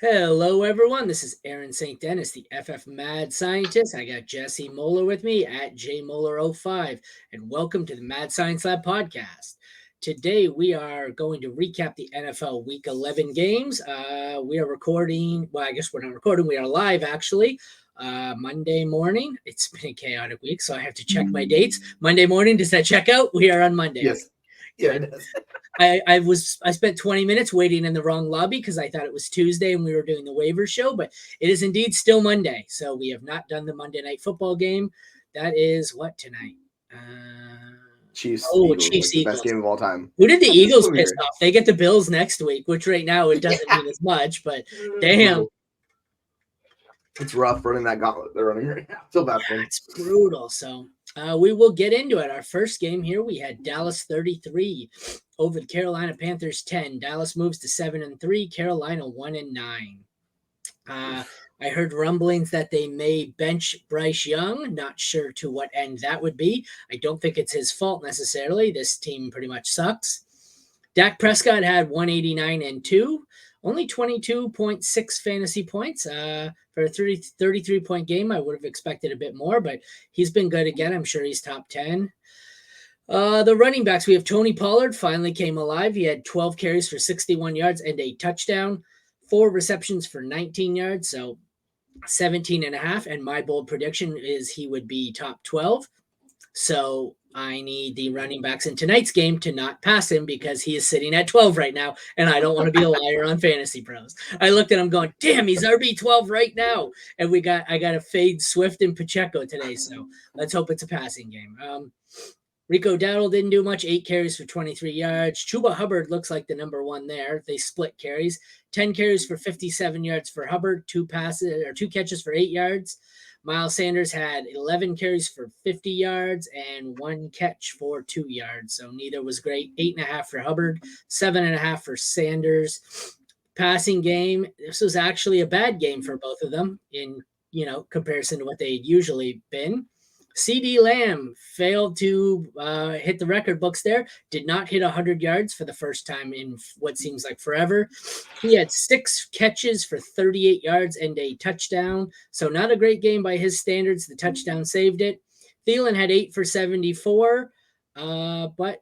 Hello, everyone. This is Aaron St. Dennis, the FF Mad Scientist. I got Jesse Moeller with me at jmoeller05, and welcome to the Mad Science Lab podcast. Today, we are going to recap the NFL Week 11 games. We are recording, well, I guess we're not recording, we are live actually. Monday morning. It's been a chaotic week, so I have to check my dates. Monday morning, does that check out? We are on Monday. Yes. Yeah, Good. it does. I spent 20 minutes waiting in the wrong lobby because I thought it was Tuesday and we were doing the waiver show, but it is indeed still Monday. So we have not done the Monday night football game. That is what tonight? Chiefs, Eagles, Chiefs like the best Eagles. game of all time. Who did the This is Eagles what we piss heard. off? They get the Bills next week, which right now it doesn't Yeah. mean as much, but damn. Brutal. It's rough running that gauntlet they're running right now. Feel bad for them. It's brutal. So we will get into it. Our first game here, we had Dallas 33 over the Carolina Panthers 10. Dallas moves to 7-3. Carolina 1-9. I heard rumblings that they may bench Bryce Young. Not sure to what end that would be. I don't think it's his fault necessarily. This team pretty much sucks. Dak Prescott had 189 and 2, only 22.6 fantasy points for a 33-point game. I would have expected a bit more, but he's been good again. I'm sure he's top 10. The running backs, we have Tony Pollard finally came alive. He had 12 carries for 61 yards and a touchdown, 4 receptions for 19 yards, so 17 and a half. And my bold prediction is he would be top 12. So I need the running backs in tonight's game to not pass him because he is sitting at 12 right now, and I don't want to be a liar on Fantasy Pros. I looked at him going, damn, he's RB12 right now. And I got to fade Swift and Pacheco today, so let's hope it's a passing game. Rico Dowdle didn't do much, 8 carries for 23 yards. Chuba Hubbard looks like the number one there. They split carries. 10 carries for 57 yards for Hubbard, 2 catches for 8 yards. Miles Sanders had 11 carries for 50 yards and 1 catch for 2 yards. So neither was great. 8.5 for Hubbard, 7.5 for Sanders. Passing game, this was actually a bad game for both of them in comparison to what they'd usually been. CD Lamb failed to hit the record books there, did not hit 100 yards for the first time in what seems like forever. He had 6 catches for 38 yards and a touchdown. So not a great game by his standards. The touchdown saved it. Thielen had 8 for 74, but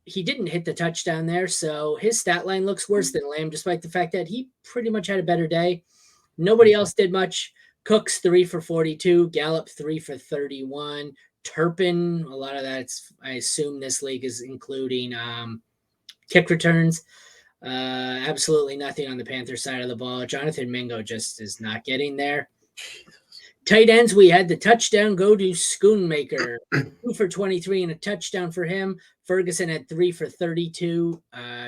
he didn't hit the touchdown there. So his stat line looks worse than Lamb, despite the fact that he pretty much had a better day. Nobody else did much. Cooks 3 for 42, Gallup 3 for 31, Turpin. A lot of that's, I assume this league is including kick returns. Absolutely nothing on the Panther side of the ball. Jonathan Mingo just is not getting there. Tight ends, we had the touchdown go to Schoonmaker, 2 for 23 and a touchdown for him. Ferguson had 3 for 32,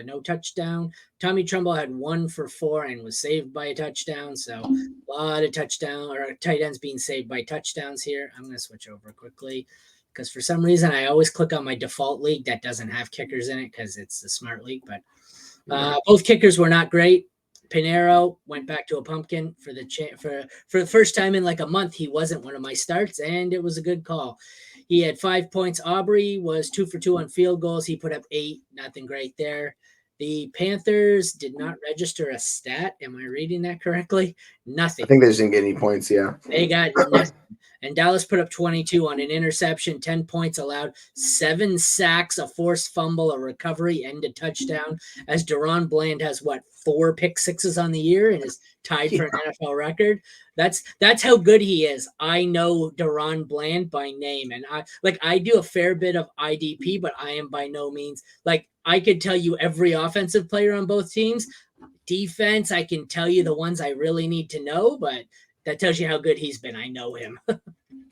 no touchdown. Tommy Trumbull had 1 for 4 and was saved by a touchdown. So a lot of touchdown or tight ends being saved by touchdowns here. I'm going to switch over quickly because for some reason I always click on my default league that doesn't have kickers in it because it's the smart league. But both kickers were not great. Pinero went back to a pumpkin for the first time in like a month. He wasn't one of my starts, and it was a good call. He had 5 points. Aubrey was 2 for 2 on field goals. He put up 8. Nothing great there. The Panthers did not register a stat. Am I reading that correctly? Nothing. I think they just didn't get any points. Yeah. They got nothing. And Dallas put up 22 on an interception, 10 points allowed, 7 sacks, a forced fumble, a recovery, and a touchdown. As Deron Bland has 4 pick sixes on the year and is tied for an NFL record. That's how good he is. I know Deron Bland by name, and I do a fair bit of IDP, but I am by no means I could tell you every offensive player on both teams. Defense, I can tell you the ones I really need to know, but that tells you how good he's been. I know him.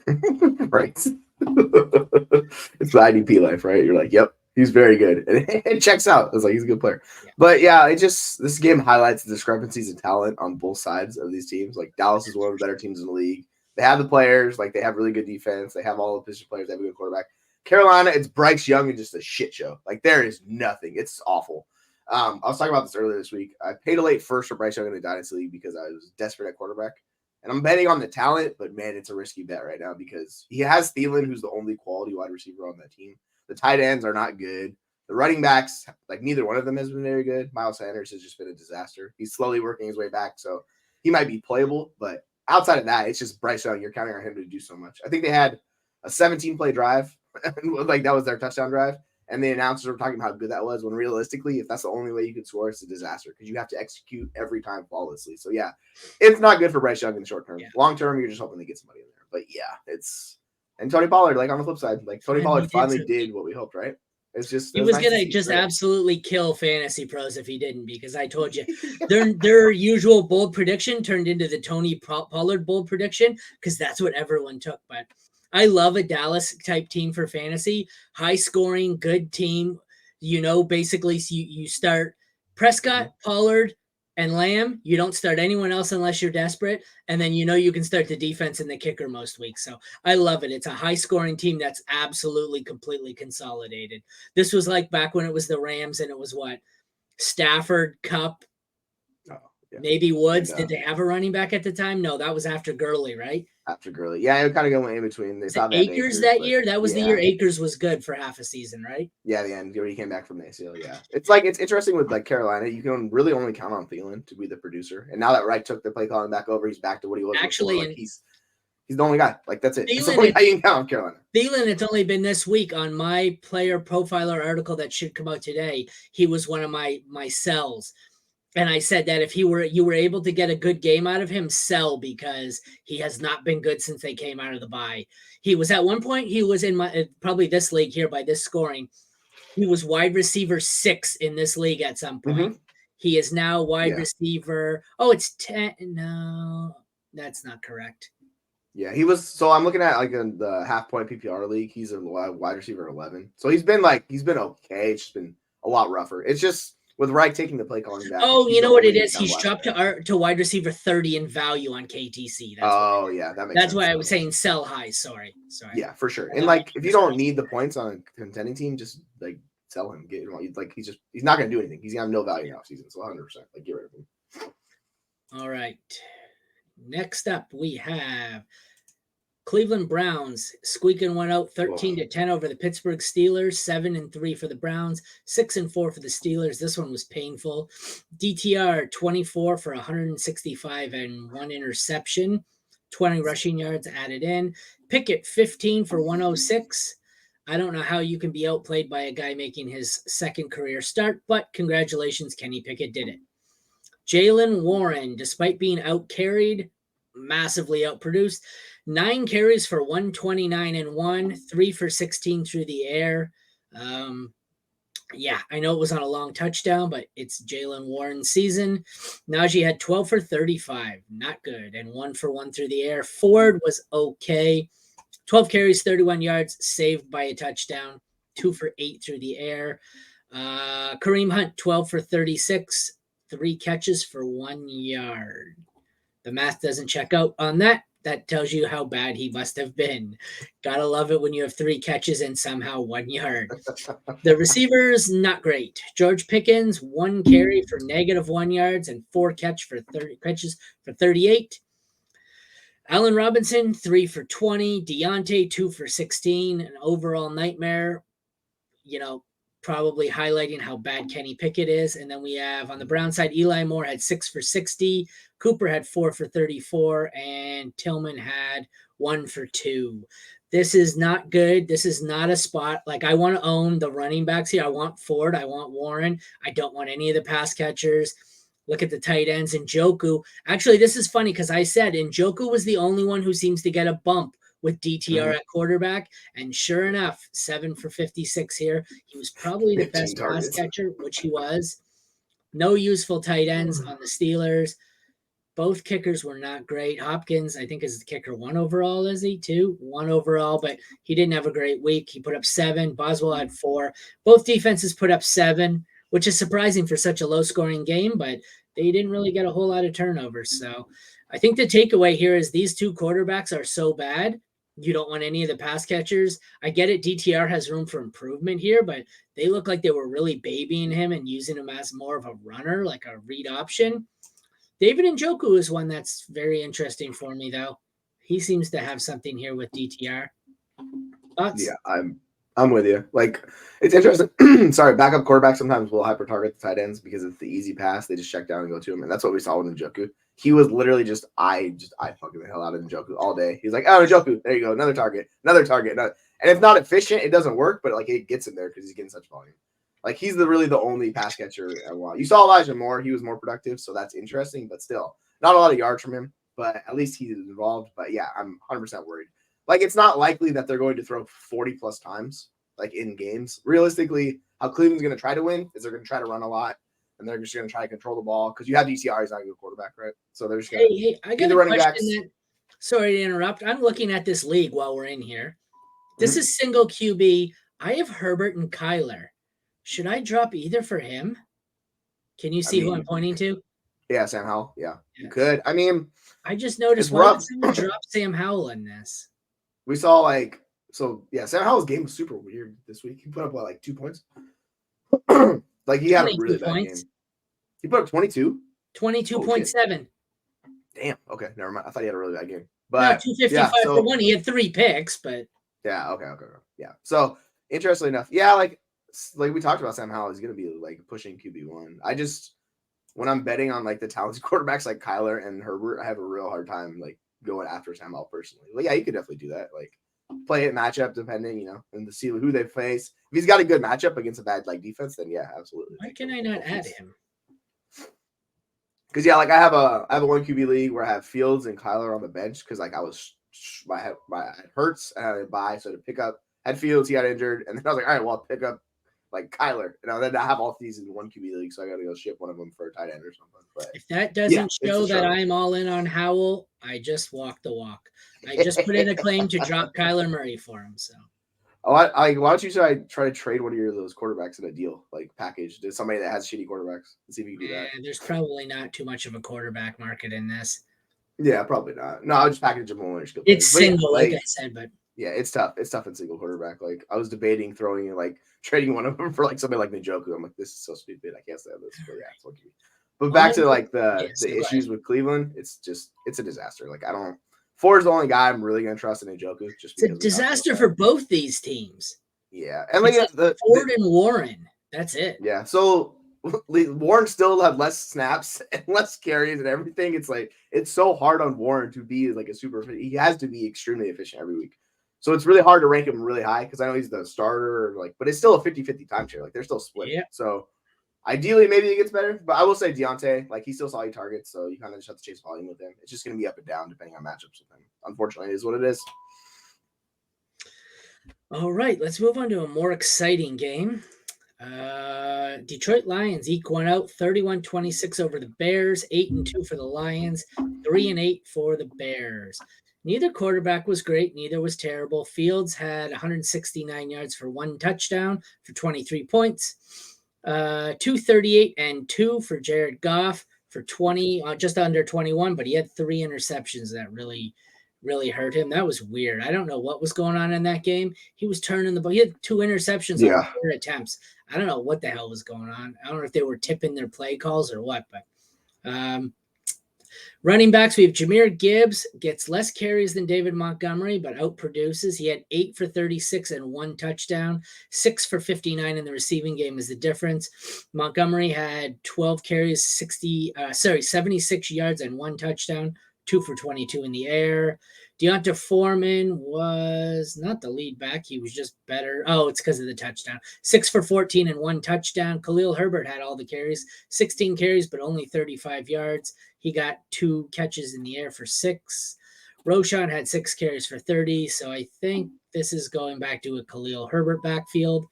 Right. It's the IDP life, right? You're like, yep, he's very good. And it checks out. It's like he's a good player. Yeah. But yeah, this game highlights the discrepancies in talent on both sides of these teams. Like Dallas is one of the better teams in the league. They have the players, they have really good defense. They have all the position players. They have a good quarterback. Carolina, it's Bryce Young and just a shit show. There is nothing. It's awful. I was talking about this earlier this week. I paid a late first for Bryce Young in the Dynasty League because I was desperate at quarterback. And I'm betting on the talent, but man, it's a risky bet right now because he has Thielen, who's the only quality wide receiver on that team. The tight ends are not good. The running backs, like neither one of them has been very good. Miles Sanders has just been a disaster. He's slowly working his way back, so he might be playable. But outside of that, it's just Bryce Young. You're counting on him to do so much. I think they had a 17-play drive, like that was their touchdown drive. And the announcers were talking about how good that was, when realistically, if that's the only way you could score, it's a disaster because you have to execute every time flawlessly. So, yeah, it's not good for Bryce Young in the short term. Yeah. Long term, you're just hoping to get somebody in there. But, yeah, it's – and Tony Pollard, like on the flip side, like Tony Pollard finally did what we hoped, right? It's just – he was nice going to just absolutely kill fantasy pros if he didn't, because I told you their usual bold prediction turned into the Tony Pollard bold prediction because that's what everyone took. But – I love a Dallas type team for fantasy, high scoring, good team. Basically you start Prescott, Pollard, and Lamb. You don't start anyone else unless you're desperate. And then, you can start the defense and the kicker most weeks. So I love it. It's a high scoring team that's absolutely completely consolidated. This was like back when it was the Rams and it was what? Stafford, Kupp, maybe Woods. Did they have a running back at the time? No, that was after Gurley, right? After Gurley. Yeah, it kind of going in between. They thought Akers that year? That was the year Akers was good for half a season, right? Yeah, the end. He came back from the ACL, yeah. It's interesting with like Carolina. You can really only count on Thielen to be the producer. And now that Wright took the play calling back over, he's back to what he was actually before. Like he's the only guy. Like that's it. He's the only guy you can count on Carolina. Thielen, it's only been this week on my player profiler article that should come out today. He was one of my sells. And I said that if you were able to get a good game out of him, sell, because he has not been good since they came out of the bye. He was at one point, he was in probably this league here by this scoring. He was wide receiver 6 in this league at some point. Mm-hmm. He is now wide receiver. Oh, it's 10. No, that's not correct. Yeah, he was. So I'm looking at like in the half point PPR league. He's a wide receiver 11. So he's been okay. It's just been a lot rougher. It's just with Reich taking the play calling back. Oh, you know what it is? He's dropped to wide receiver 30 in value on KTC. That's why I was saying sell high. Sorry. Yeah, for sure. And like, if you don't need the points on a contending team, just like sell him. He's not going to do anything. He's going to have no value in off season. So 100%, like get rid of him. All right. Next up, we have Cleveland Browns squeaking one out 13-10 over the Pittsburgh Steelers, 7-3 for the Browns, 6-4 for the Steelers. This one was painful. DTR 24 for 165 and 1 interception, 20 rushing yards added in. Pickett 15 for 106. I don't know how you can be outplayed by a guy making his second career start, but congratulations, Kenny Pickett did it. Jaylen Warren, despite being out-carried, massively outproduced. 9 carries for 129 and 1, 3 for 16 through the air. I know it was on a long touchdown, but it's Jaylen Warren's season. Najee had 12 for 35, not good, and 1 for 1 through the air. Ford was okay. 12 carries, 31 yards, saved by a touchdown, 2 for 8 through the air. Kareem Hunt, 12 for 36, 3 catches for 1 yard. The math doesn't check out on that. That tells you how bad he must have been. Gotta love it when you have 3 catches and somehow 1 yard. The receivers, not great. George Pickens, 1 carry for -1 yards and 4 catches for 38. Allen Robinson, 3 for 20. Deontay, 2 for 16. An overall nightmare. Probably highlighting how bad Kenny Pickett is. And then we have on the Brown side, Eli Moore had 6 for 60. Cooper had 4 for 34. And Tillman had 1 for 2. This is not good. This is not a spot. Like, I want to own the running backs here. I want Ford. I want Warren. I don't want any of the pass catchers. Look at the tight ends. Njoku. Actually, this is funny because I said Njoku was the only one who seems to get a bump with DTR at quarterback. And sure enough, 7 for 56 here. He was probably the best pass catcher, which he was. No useful tight ends on the Steelers. Both kickers were not great. Hopkins, I think, is the kicker 1 overall, is he? 2? 1 overall, but he didn't have a great week. He put up 7. Boswell had 4. Both defenses put up 7, which is surprising for such a low-scoring game, but they didn't really get a whole lot of turnovers. So I think the takeaway here is these 2 quarterbacks are so bad. You don't want any of the pass catchers. I get it. DTR has room for improvement here, but they look like they were really babying him and using him as more of a runner, like a read option. David Njoku is one that's very interesting for me, though. He seems to have something here with DTR. Thoughts? Yeah, I'm with you. Like, it's interesting. Sorry, backup quarterbacks sometimes will hyper target the tight ends because it's the easy pass. They just check down and go to him, and that's what we saw with Njoku. He was literally just eye fucking the hell out of Njoku all day. He's like, oh, Njoku, there you go, another target. And if not efficient, it doesn't work, but like it gets him there because he's getting such volume. Like he's really the only pass catcher I want. You saw Elijah Moore; he was more productive, so that's interesting. But still, not a lot of yards from him. But at least he's involved. But yeah, I'm 100% worried. Like it's not likely that they're going to throw 40 plus times like in games. Realistically, how Cleveland's going to try to win is they're going to try to run a lot, and they're just going to try to control the ball because you have DTR, he's not a good quarterback, right? So they're just going to Hey, I got a question. Sorry to interrupt. I'm looking at this league while we're in here. This is single QB. I have Herbert and Kyler. Should I drop either for him? Can you see who I'm pointing to? Yeah, Sam Howell. Yeah, you could. I mean, I just noticed why would someone drop Sam Howell in this? We saw like Sam Howell's game was super weird this week. He put up like 2 points. Like he had a really bad game. He put up 22. 22.7. Damn. Okay, never mind. I thought he had a really bad game. But 255 for one. He had 3 picks, but yeah. Okay. Yeah. So interestingly enough, yeah, like we talked about, Sam Howell is going to be like pushing QB1. I just when I'm betting on like the talented quarterbacks like Kyler and Herbert, I have a real hard time like going after Sam Howell personally. Well, yeah, you could definitely do that. Like play it matchup depending, and to see who they face. If he's got a good matchup against a bad like defense, then yeah, absolutely. Why can I not add him? Because yeah, like I have a 1 QB league where I have Fields and Kyler on the bench because like I had Hurts and I had a bye, so to pick up had Fields, he got injured, and then I was like, all right, well I'll pick up like Kyler, and then I have all these in 1 QB league, so I got to go ship one of them for a tight end or something. But if that doesn't show that I'm all in on Howell, I just walk the walk. I just put in a claim to drop Kyler Murray for him. So, why don't you try to trade one of those quarterbacks in a deal like package to somebody that has shitty quarterbacks and see if you can do that? There's probably not too much of a quarterback market in this. Yeah, probably not. No, I'll just package them all. It's single, like I said, but yeah, it's tough. It's tough in single quarterback. Like I was debating trading one of them for like somebody like Njoku. I'm like, this is so stupid. I can't stand this. But yeah, it's lucky. But back to like the issues with Cleveland, it's a disaster. Like Ford is the only guy I'm really gonna trust in Njoku. Just it's a disaster for both these teams. Yeah, and like Ford and Warren. That's it. Yeah, so Warren still had less snaps and less carries and everything. It's like it's so hard on Warren to be like a super. He has to be extremely efficient every week. So it's really hard to rank him really high because I know he's the starter, but it's still a 50-50 timeshare. Like they're still split. Yeah. So ideally, maybe it gets better. But I will say Deontay, like he still saw you targets, so you kind of just have to chase volume with him. It's just going to be up and down depending on matchups with him. Unfortunately, it is what it is. All right, let's move on to a more exciting game. Detroit Lions eke one out 31-26 over the Bears, 8-2 for the Lions, 3-8 for the Bears. Neither quarterback was great. Neither was terrible. Fields had 169 yards for 1 touchdown for 23 points. 238 and 2 for Jared Goff for 20, just under 21, but he had 3 interceptions that really hurt him. That was weird. I don't know what was going on in that game. He was turning the ball. He had 2 interceptions on 4 attempts. I don't know what the hell was going on. I don't know if they were tipping their play calls or what, but running backs, we have Jahmyr Gibbs, gets less carries than David Montgomery, but outproduces. He had 8 for 36 and 1 touchdown. 6 for 59 in the receiving game is the difference. Montgomery had 12 carries, 76 yards and 1 touchdown, 2 for 22 in the air. Deonta Foreman was not the lead back. He was just better. Oh, it's because of the touchdown. 6 for 14 and 1 touchdown. Khalil Herbert had all the carries, 16 carries, but only 35 yards. He got 2 catches in the air for 6. Roschon had 6 carries for 30. So I think this is going back to a Khalil Herbert backfield.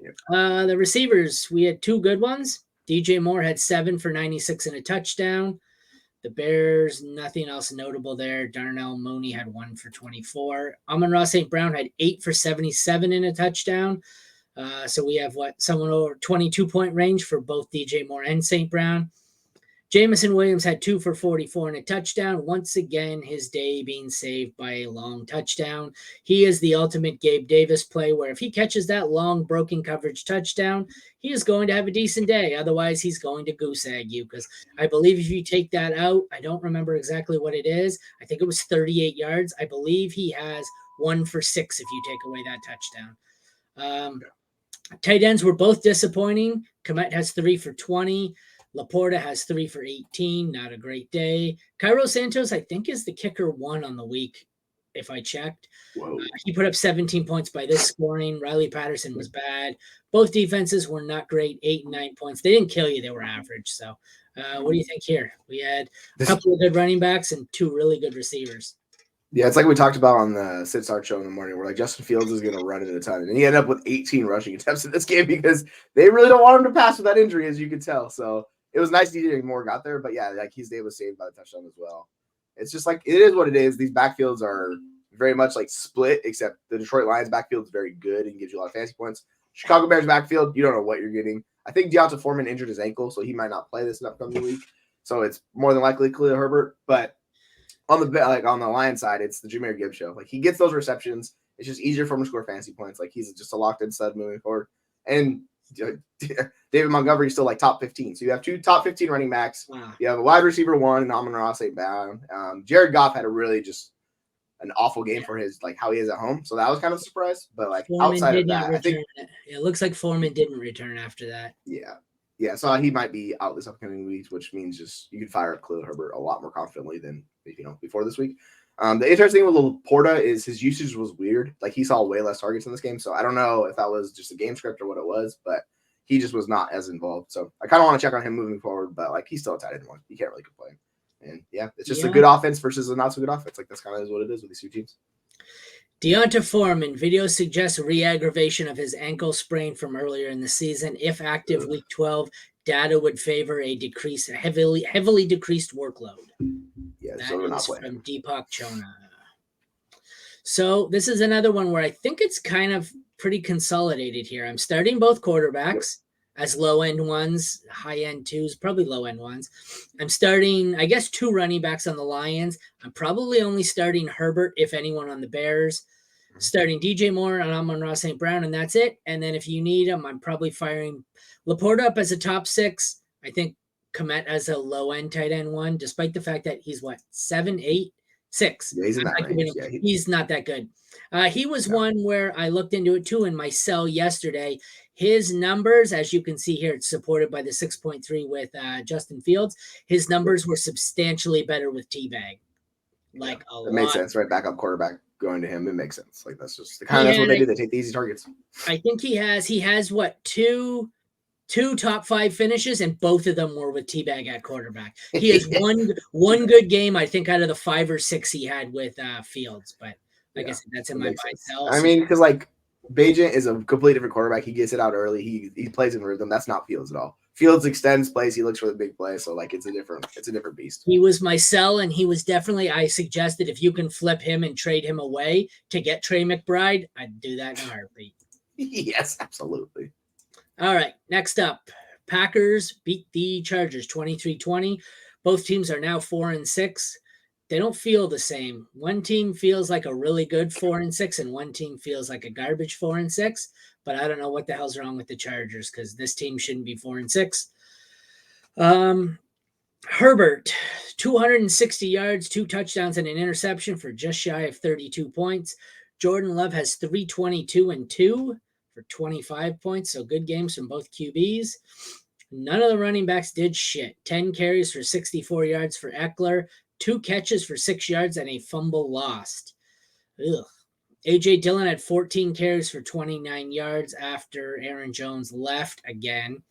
Yep. The receivers, we had 2 good ones. DJ Moore had 7 for 96 and a touchdown. The Bears, nothing else notable there. Darnell Mooney had 1 for 24. Amon-Ra St. Brown had 8 for 77 in a touchdown. So we have someone over 22-point range for both DJ Moore and St. Brown. Jameson Williams had 2 for 44 and a touchdown. Once again, his day being saved by a long touchdown. He is the ultimate Gabe Davis play where if he catches that long broken coverage touchdown, he is going to have a decent day. Otherwise, he's going to goose egg you because I believe if you take that out, I don't remember exactly what it is. I think it was 38 yards. I believe he has 1 for 6 if you take away that touchdown. Tight ends were both disappointing. Komet has 3 for 20. Laporta has 3 for 18. Not a great day. Cairo Santos, I think, is the kicker 1 on the week, if I checked. He put up 17 points by this scoring. Riley Patterson was bad. Both defenses were not great, 8 and 9 points. They didn't kill you. They were average. So what do you think here? We had a couple of good running backs and 2 really good receivers. Yeah, it's like we talked about on the Sid Start show in the morning. We're like, Justin Fields is going to run it a ton. And he ended up with 18 rushing attempts in this game because they really don't want him to pass with that injury, as you can tell. So it was nice DJ Moore got there. But yeah, like his day was saved by the touchdown as well. It's just like, it is what it is. These backfields are very much like split, except the Detroit Lions backfield is very good and gives you a lot of fantasy points. Chicago Bears backfield, you don't know what you're getting. I think Deonta Foreman injured his ankle, so he might not play this upcoming week. So it's more than likely Khalil Herbert. But on the Lions side, it's the Jahmyr Gibbs show. Like he gets those receptions. It's just easier for him to score fantasy points. Like he's just a locked-in stud moving forward. And David Montgomery is still like top 15. So you have 2 top 15 running backs. Wow. You have a wide receiver 1, and Amon-Ra St. Brown. Jared Goff had a really just an awful game for his like how he is at home. So that was kind of a surprise. But like Foreman outside did of that, not I think it looks like Foreman didn't return after that. Yeah. So he might be out this upcoming week, which means just you can fire up Khalil Herbert a lot more confidently than before this week. The interesting thing with Laporta is his usage was weird. Like he saw way less targets in this game. So I don't know if that was just a game script or what it was, but he just was not as involved. So I kind of want to check on him moving forward, but like he's still a tight end 1. You can't really complain. And yeah, it's just a good offense versus a not so good offense. Like that's kind of is what it is with these 2 teams. Deonta Foreman, video suggests re-aggravation of his ankle sprain from earlier in the season. If active week 12, data would favor a heavily decreased workload. Yeah, that so we're not is playing from Deepak Chona. So this is another one where I think it's kind of pretty consolidated here. I'm starting both quarterbacks as low-end ones, high-end 2s, probably low-end ones. I'm starting, I guess, 2 running backs on the Lions. I'm probably only starting Herbert, if anyone, on the Bears. Starting DJ Moore and Amon-Ra St. Brown, and that's it. And then if you need him, I'm probably firing Laporta up as a top 6. I think Komet as a low-end tight end 1, despite the fact that he's, 7, 8, 6. Yeah, he's in that range. Yeah, he's not that good. He was one where I looked into it too in my sell yesterday. His numbers, as you can see here, it's supported by the 6.3 with Justin Fields. His numbers were substantially better with Teabag. Like a lot. It makes sense, right? Backup quarterback going to him. It makes sense. Like that's just that's what they do. They take the easy targets. I think he has what, two top 5 finishes, and both of them were with Teabag at quarterback. He has one good game, I think, out of the 5 or 6 he had with Fields. But like I said, that's in my buy sell. I mean, because like Bagent is a completely different quarterback. He gets it out early. He plays in rhythm. That's not Fields at all. Fields extends plays. He looks for the big play. So like it's a different beast. He was my sell, and he was definitely, I suggested if you can flip him and trade him away to get Trey McBride, I'd do that in a heartbeat. Yes, absolutely. All right, next up, Packers beat the Chargers 23-20. Both teams are now 4-6. They don't feel the same. One team feels like a really good 4-6, and one team feels like a garbage 4-6. But I don't know what the hell's wrong with the Chargers because this team shouldn't be 4-6. Herbert, 260 yards, 2 touchdowns, and an interception for just shy of 32 points. Jordan Love has 322 and 2 for 25 points. So good games from both QBs. None of the running backs did shit. 10 carries for 64 yards for Eckler, 2 catches for 6 yards, and a fumble lost. Ugh. A.J. Dillon had 14 carries for 29 yards after Aaron Jones left again.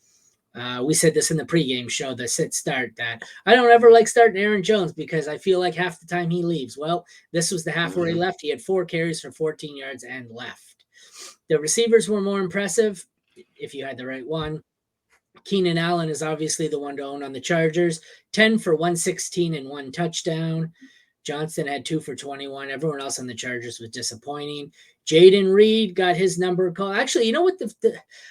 We said this in the pregame show, the sit start, that I don't ever like starting Aaron Jones because I feel like half the time he leaves. Well, this was the half where he left. He had 4 carries for 14 yards and left. The receivers were more impressive if you had the right one. Keenan Allen is obviously the one to own on the Chargers. 10 for 116 and 1 touchdown. Johnston had 2 for 21. Everyone else on the Chargers was disappointing. Jaden Reed got his number called. Actually, you know what?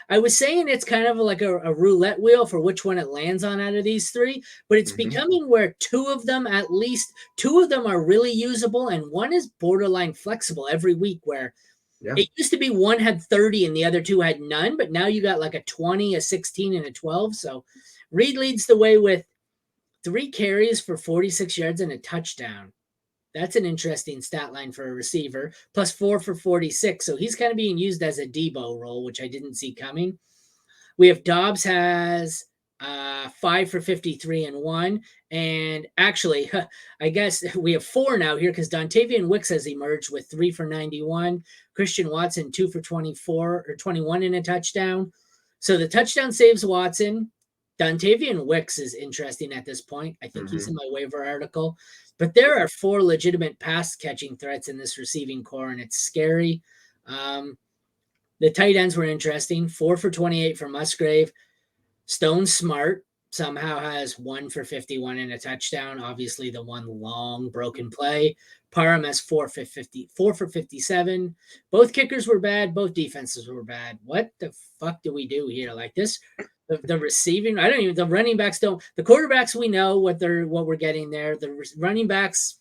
I was saying it's kind of like a roulette wheel for which one it lands on out of these 3, but it's becoming where at least two of them are really usable, and one is borderline flexible every week where it used to be one had 30 and the other 2 had none, but now you got like a 20, a 16, and a 12. So Reed leads the way with 3 carries for 46 yards and a touchdown. That's an interesting stat line for a receiver. Plus 4 for 46. So he's kind of being used as a Debo role, which I didn't see coming. We have Dobbs has 5 for 53 and 1. And actually, I guess we have 4 now here because Dontavian Wicks has emerged with 3 for 91. Christian Watson, 2 for 24 or 21 in a touchdown. So the touchdown saves Watson. Dontavian Wicks is interesting at this point. I think he's in my waiver article. But there are 4 legitimate pass catching threats in this receiving core, and it's scary. The tight ends were interesting. 4 for 28 for Musgrave. Stone Smart somehow has 1 for 51 and a touchdown. Obviously, the one long broken play. Parham has 4 for 57. Both kickers were bad. Both defenses were bad. What the fuck do we do here? Like this, the receiving, the running backs don't. The quarterbacks, we know what we're getting there. The running backs,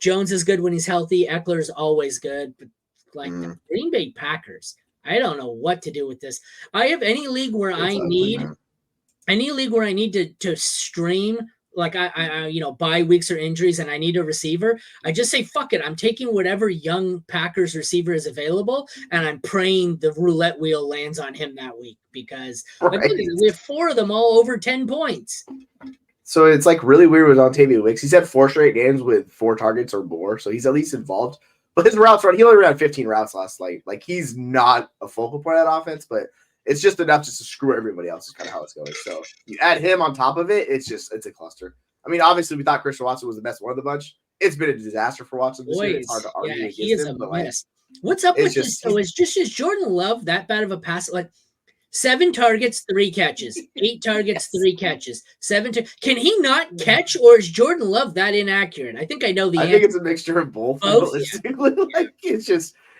Jones is good when he's healthy. Eckler's always good, but like the Green Bay Packers, I don't know what to do with this. I have any league where I need to stream, like I bye weeks or injuries and I need a receiver. I just say, fuck it. I'm taking whatever young Packers receiver is available and I'm praying the roulette wheel lands on him that week because we have 4 of them all over 10 points. So it's like really weird with Dontavian Wicks. He's had 4 straight games with 4 targets or more. So he's at least involved. But his routes run, he only ran 15 routes last night. Like he's not a focal point of that offense, but it's just enough just to screw everybody else is kind of how it's going. So you add him on top of it, it's a cluster. I mean, obviously we thought Christian Watson was the best one of the bunch. It's been a disaster for Watson this year. It's hard to argue against he is him, a mess. What's up with this? So is Jordan Love that bad of a pass? Like 7 targets, 3 catches, 8 targets, 3 catches, 7. Can he not catch, or is Jordan Love that inaccurate? I think I know the answer. I think it's a mixture of both. Realistically, like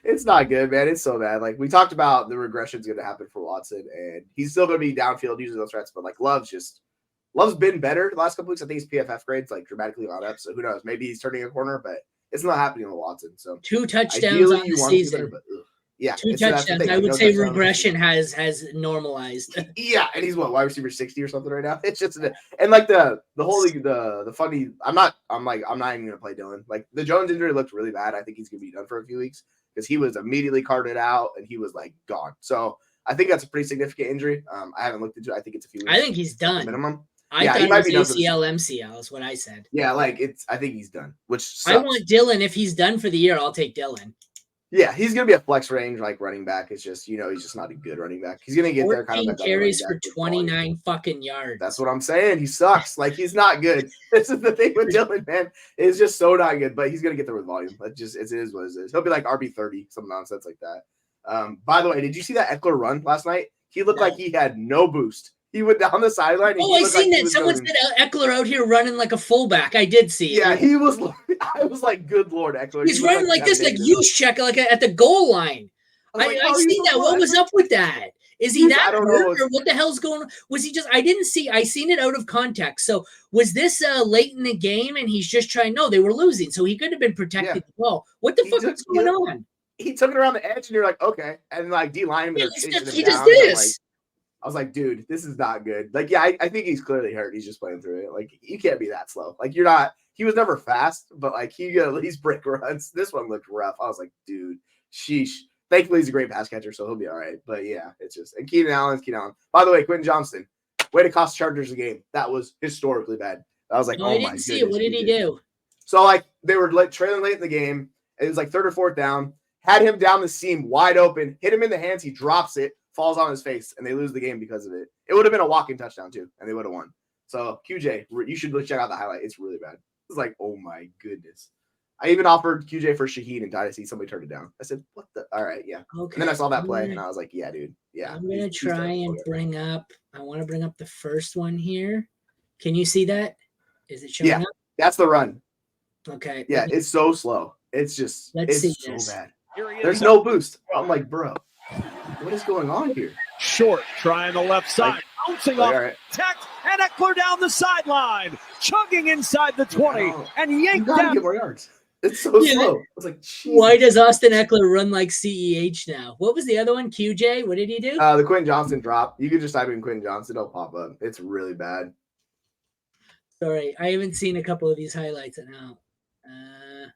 it's not good, man. It's so bad. Like we talked about, the regression is going to happen for Watson, and he's still going to be downfield using those threats. But like Love's been better the last couple weeks. I think his PFF grades like dramatically gone up. So who knows? Maybe he's turning a corner, but it's not happening with Watson. So 2 touchdowns on the season. Better, but, yeah, 2 touchdowns. I would say regression has normalized. Yeah, and he's wide receiver 60 or something right now. It's just and like the funny. I'm not even gonna play Dylan. Like the Jones injury looked really bad. I think he's gonna be done for a few weeks because he was immediately carted out and he was like gone. So I think that's a pretty significant injury. I haven't looked into it. I think it's a few weeks. I think he's done minimum. I thought he might be ACL, MCL is what I said. Yeah, like I think he's done. Which sucks. I want Dylan. If he's done for the year, I'll take Dylan. Yeah, he's gonna be a flex range like running back. It's just he's just not a good running back. He's gonna get there kind of carries for 29 fucking yards. That's what I'm saying. He sucks. Like he's not good. This is the thing with Dylan, man. It's just so not good. But he's gonna get there with volume. It is what it is. He'll be like RB30, some nonsense like that. By the way, did you see that Eckler run last night? He looked like he had no boost. He went down the sideline. Oh, I seen that. Someone said Eckler out here running like a fullback. I did see it. Yeah, he was. I was like, good Lord, Eckler. He's running like this, like Juszczyk, like at the goal line. I seen that. What was up with that? Is he that hurt, or what the hell's going on? Was he just? I didn't see. I seen it out of context. So was this late in the game, and he's just trying? No, they were losing, so he could have been protecting the ball. What the fuck is going on? He took it around the edge, and you're like, okay, and like D lineman. He does this. I was like, dude, this is not good. Like, yeah, I think he's clearly hurt. He's just playing through it. Like, you can't be that slow. Like, you're not. He was never fast, but like he got at least break runs. This one looked rough. I was like, dude, sheesh. Thankfully, he's a great pass catcher, so he'll be all right. But yeah, it's just and Keenan Allen. By the way, Quentin Johnston, way to cost Chargers a game. That was historically bad. I was like, oh my goodness. See it. What did he do? So like they were trailing late in the game. It was like 3rd or 4th down. Had him down the seam, wide open. Hit him in the hands. He drops it. Falls on his face, and they lose the game because of it. It would have been a walking touchdown too, and they would have won. So QJ, you should check out the highlight. It's really bad. It's like, oh my goodness. I even offered QJ for Shaheen in Dynasty. Somebody turned it down. I said, what the? All right, yeah. Okay. And then I saw that play, and I was like, yeah, dude. Yeah. I'm going to try and bring up the first one here. Can you see that? Is it showing up? That's the run. Okay. Yeah, it's so slow. It's just, so bad. There's no boost. I'm like, bro. What is going on here? Short, trying the left side, bouncing off tech, and Eckler down the sideline, chugging inside the 20, and yanked down. Get more yards. It's so slow. I was like, Jesus. Why does Austin Eckler run like CEH now? What was the other one? QJ? What did he do? The Quentin Johnston drop. You could just type in Quentin Johnston. It'll pop up. It's really bad. Sorry, I haven't seen a couple of these highlights now.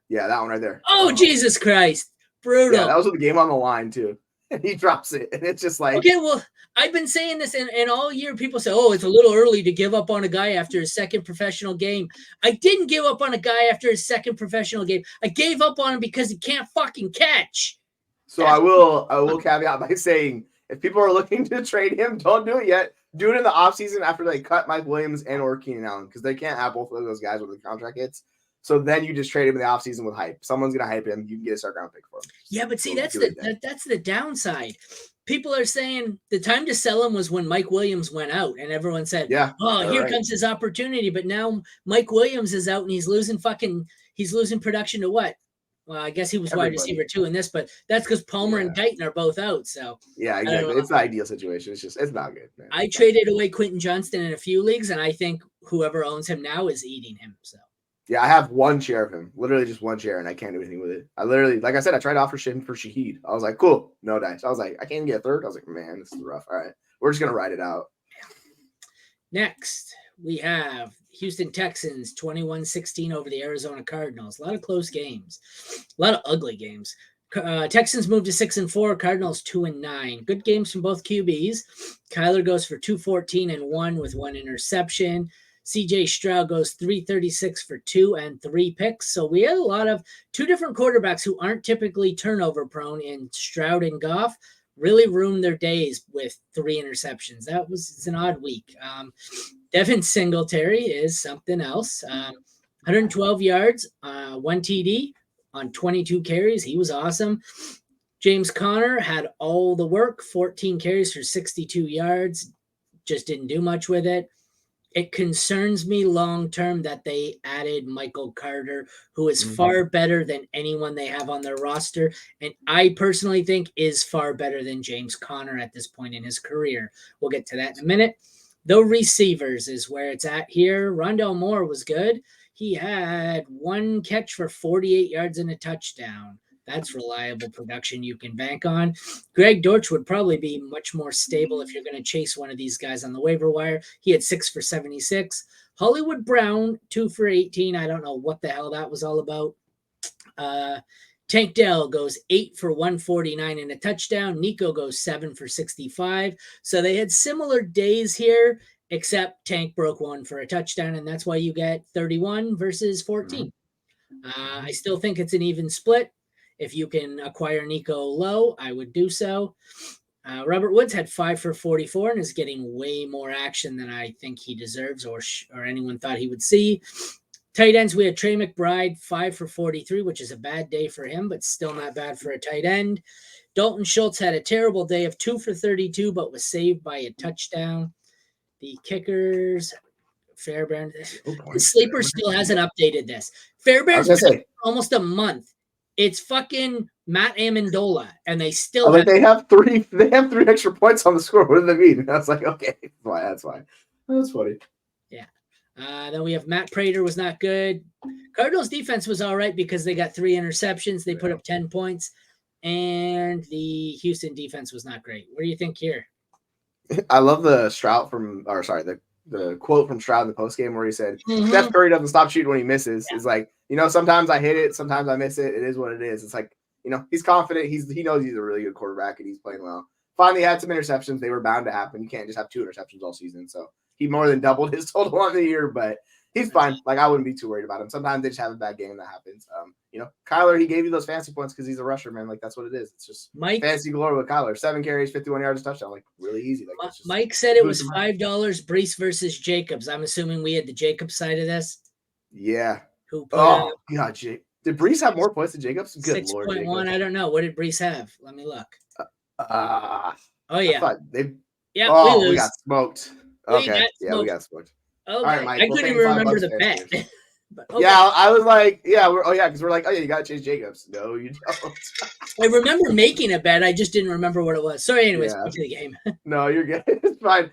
Yeah, that one right there. Oh, Jesus Christ. Brutal. Yeah, that was with the game on the line, too. And he drops it, and it's just like... Okay, well, I've been saying this, and all year people say, oh, it's a little early to give up on a guy after his second professional game. I didn't give up on a guy after his second professional game. I gave up on him because he can't fucking catch. So I will caveat by saying, if people are looking to trade him, don't do it yet. Do it in the offseason after they cut Mike Williams and or Keenan Allen, because they can't have both of those guys with the contract hits. So then you just trade him in the offseason with hype. Someone's going to hype him. You can get a second round pick for him. Yeah, but see, that's the downside. People are saying the time to sell him was when Mike Williams went out, and everyone said, here comes his opportunity. But now Mike Williams is out, and he's losing production to what? Well, I guess he was wide receiver too in this, but that's because Palmer and Dighton are both out. So yeah, exactly. It's the ideal situation. It's not good, man. I traded away Quentin Johnston in a few leagues, and I think whoever owns him now is eating him. So yeah, I have one share of him, literally just one share, and I can't do anything with it. I literally, like I said, I tried to offer him for Shaheed. I was like, cool, no dice. I was like, I can't even get a third. I was like, man, this is rough. All right, we're just gonna ride it out. Next, we have Houston Texans 21-16 over the Arizona Cardinals. A lot of close games, a lot of ugly games. Texans moved to 6-4, Cardinals 2-9. Good games from both QBs. Kyler goes for 214 and 1 with 1 interception. CJ Stroud goes 336 for 2 and 3 picks. So we had a lot of two different quarterbacks who aren't typically turnover prone in Stroud and Goff. Really ruined their days with 3 interceptions. It's an odd week. Devin Singletary is something else. 112 yards, 1 TD on 22 carries. He was awesome. James Conner had all the work, 14 carries for 62 yards. Just didn't do much with it. It concerns me long-term that they added Michael Carter, who is far better than anyone they have on their roster. And I personally think is far better than James Conner at this point in his career. We'll get to that in a minute. Though receivers is where it's at here. Rondale Moore was good. He had 1 catch for 48 yards and a touchdown. That's reliable production you can bank on. Greg Dortch would probably be much more stable if you're going to chase one of these guys on the waiver wire. He had 6 for 76. Hollywood Brown, 2 for 18. I don't know what the hell that was all about. Tank Dell goes 8 for 149 and a touchdown. Nico goes 7 for 65. So they had similar days here, except Tank broke 1 for a touchdown, and that's why you get 31 versus 14. I still think it's an even split. If you can acquire Nico low, I would do so. Robert Woods had 5 for 44 and is getting way more action than I think he deserves or anyone thought he would see. Tight ends, we had Trey McBride, 5 for 43, which is a bad day for him, but still not bad for a tight end. Dalton Schultz had a terrible day of 2 for 32, but was saved by a touchdown. The kickers, Fairbairn. The Sleeper still hasn't updated this. Fairbairn's been for almost a month. It's fucking Matt Amendola, and they still they have 3 extra points on the score. What do they mean? I was like, okay, that's fine. That's funny. Yeah. Then we have Matt Prater was not good. Cardinals defense was all right because they got 3 interceptions. They put up 10 points, and the Houston defense was not great. What do you think here? I love the the quote from Stroud in the postgame where he said, Steph Curry doesn't stop shooting when he misses. It's like, sometimes I hit it, sometimes I miss it. It is what it is. It's like, he's confident. He knows he's a really good quarterback and he's playing well. Finally had some interceptions. They were bound to happen. You can't just have 2 interceptions all season. So he more than doubled his total on the year, but he's fine. Like, I wouldn't be too worried about him. Sometimes they just have a bad game that happens. Kyler, he gave you those fancy points because he's a rusher, man. Like, that's what it is. It's just fancy glory with Kyler. 7 carries, 51 yards, touchdown. Like, really easy. Like, Mike said it was $5 Brees versus Jacobs. I'm assuming we had the Jacobs side of this. Yeah. Who God, Jake. Did Brees have more points than Jacobs? Good 6.1. Lord. 6.1. I don't know. What did Brees have? Let me look. Oh, yeah. We got smoked. Okay. We got smoked. Okay. All right, Mike, I couldn't even remember the bet. But, okay. Yeah, I was like, because we're like, you got to chase Jacobs. No, you don't. I remember making a bet. I just didn't remember what it was. Sorry, anyways, back to the game. No, you're good. It's fine.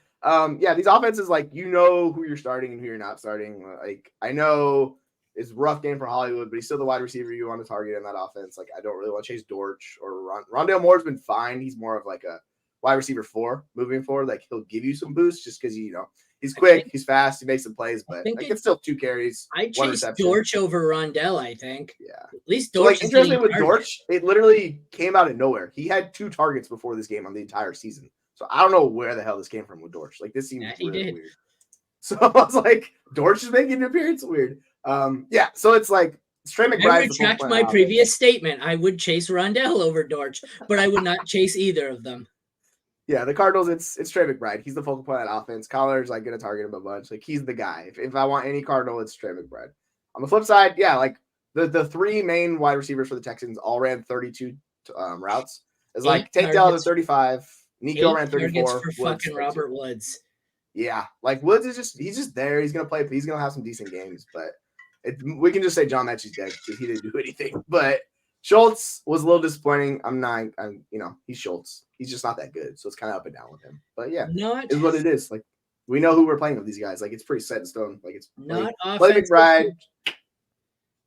These offenses, like, who you're starting and who you're not starting. Like, I know it's a rough game for Hollywood, but he's still the wide receiver you want to target in that offense. Like, I don't really want to chase Dortch or Rondale Moore's been fine. He's more of like a wide receiver 4 moving forward. Like he'll give you some boosts just because he's quick, he's fast, he makes some plays, but like it's still 2 carries. I chase Dortch over Rondell, I think. Yeah. At least So, Dortch. like, interestingly with Dortch, it literally came out of nowhere. He had 2 targets before this game on the entire season. So I don't know where the hell this came from with Dortch. Like this seems really weird. So I was like, Dortch is making an appearance. Weird. Yeah. So it's like Trey McBride. I retract my previous statement. I would chase Rondell over Dortch, but I would not chase either of them. Yeah, the Cardinals, it's Trey McBride. He's the focal point of that offense. Collar's like gonna target him a bunch. Like he's the guy. If I want any Cardinal, it's Trey McBride. On the flip side, yeah, like the 3 main wide receivers for the Texans all ran 32 routes. It's like Tank Dell to 35. Nico ran 34. For fucking Robert Woods. Yeah, like Woods is he's just there. He's gonna play. He's gonna have some decent games, but we can just say John Mechie's dead because he didn't do anything. But Schultz was a little disappointing. He's Schultz. He's just not that good, so it's kind of up and down with him. But yeah, is what it is. Like we know who we're playing with these guys. Like it's pretty set in stone. Like it's not offense. McBride.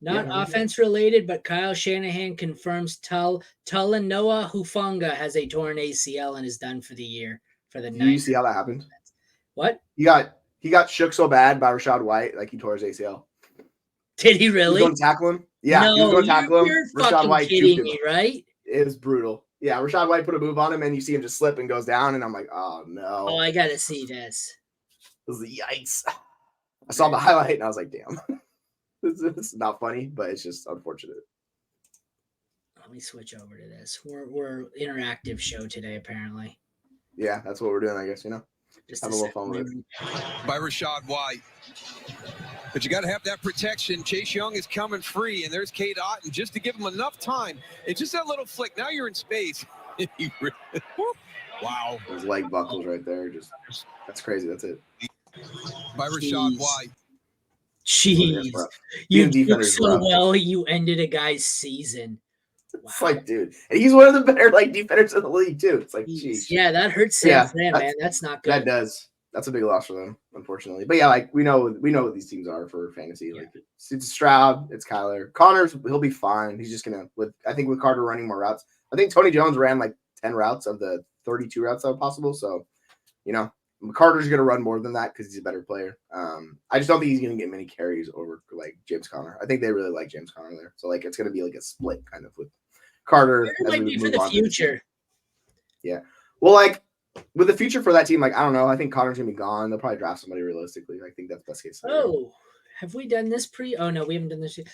Not offense related, but Kyle Shanahan confirms Talanoa Hufanga has a torn ACL and is done for the year for the night. You see how that happened? What? He got shook so bad by Rachaad White, like he tore his ACL. Did he really? He was going to tackle him. Yeah, he was going to tackle him. You're Rachaad White kidding me, right? It was brutal. Yeah, Rachaad White put a move on him, and you see him just slip and goes down, and I'm like, oh no. Oh, I gotta see this. It was yikes. I saw the highlight, and I was like, damn. It's not funny, but it's just unfortunate. Let me switch over to this. We're interactive show today, apparently. Yeah, that's what we're doing, I guess, Just have a little fun with it. By Rachaad White. But you got to have that protection. Chase Young is coming free, and there's Cade Otton just to give him enough time. It's just that little flick. Now you're in space. Wow. Those leg buckles right there. That's crazy. That's it. By Rachaad White. Jeez. You did so well, you ended a guy's season. Wow. It's like, dude. And he's one of the better defenders in the league, too. It's like, geez. Yeah, that hurts San Fran, man. That's not good. That does. That's a big loss for them, unfortunately. But yeah, like we know what these teams are for fantasy. Yeah. Like it's Stroud, it's Kyler. Connors, he'll be fine. He's just gonna with Carter running more routes. I think Tony Jones ran like 10 routes of the 32 routes that were possible. So, Carter's gonna run more than that because he's a better player. I just don't think he's gonna get many carries over like James Conner. I think they really like James Conner there. So like it's gonna be like a split kind of with Carter. It might be for the future. Yeah. Well, like with the future for that team, like I don't know. I think Connor's gonna be gone. They'll probably draft somebody realistically. I think that's best case scenario. Oh, have we done this Oh no, we haven't done this yet.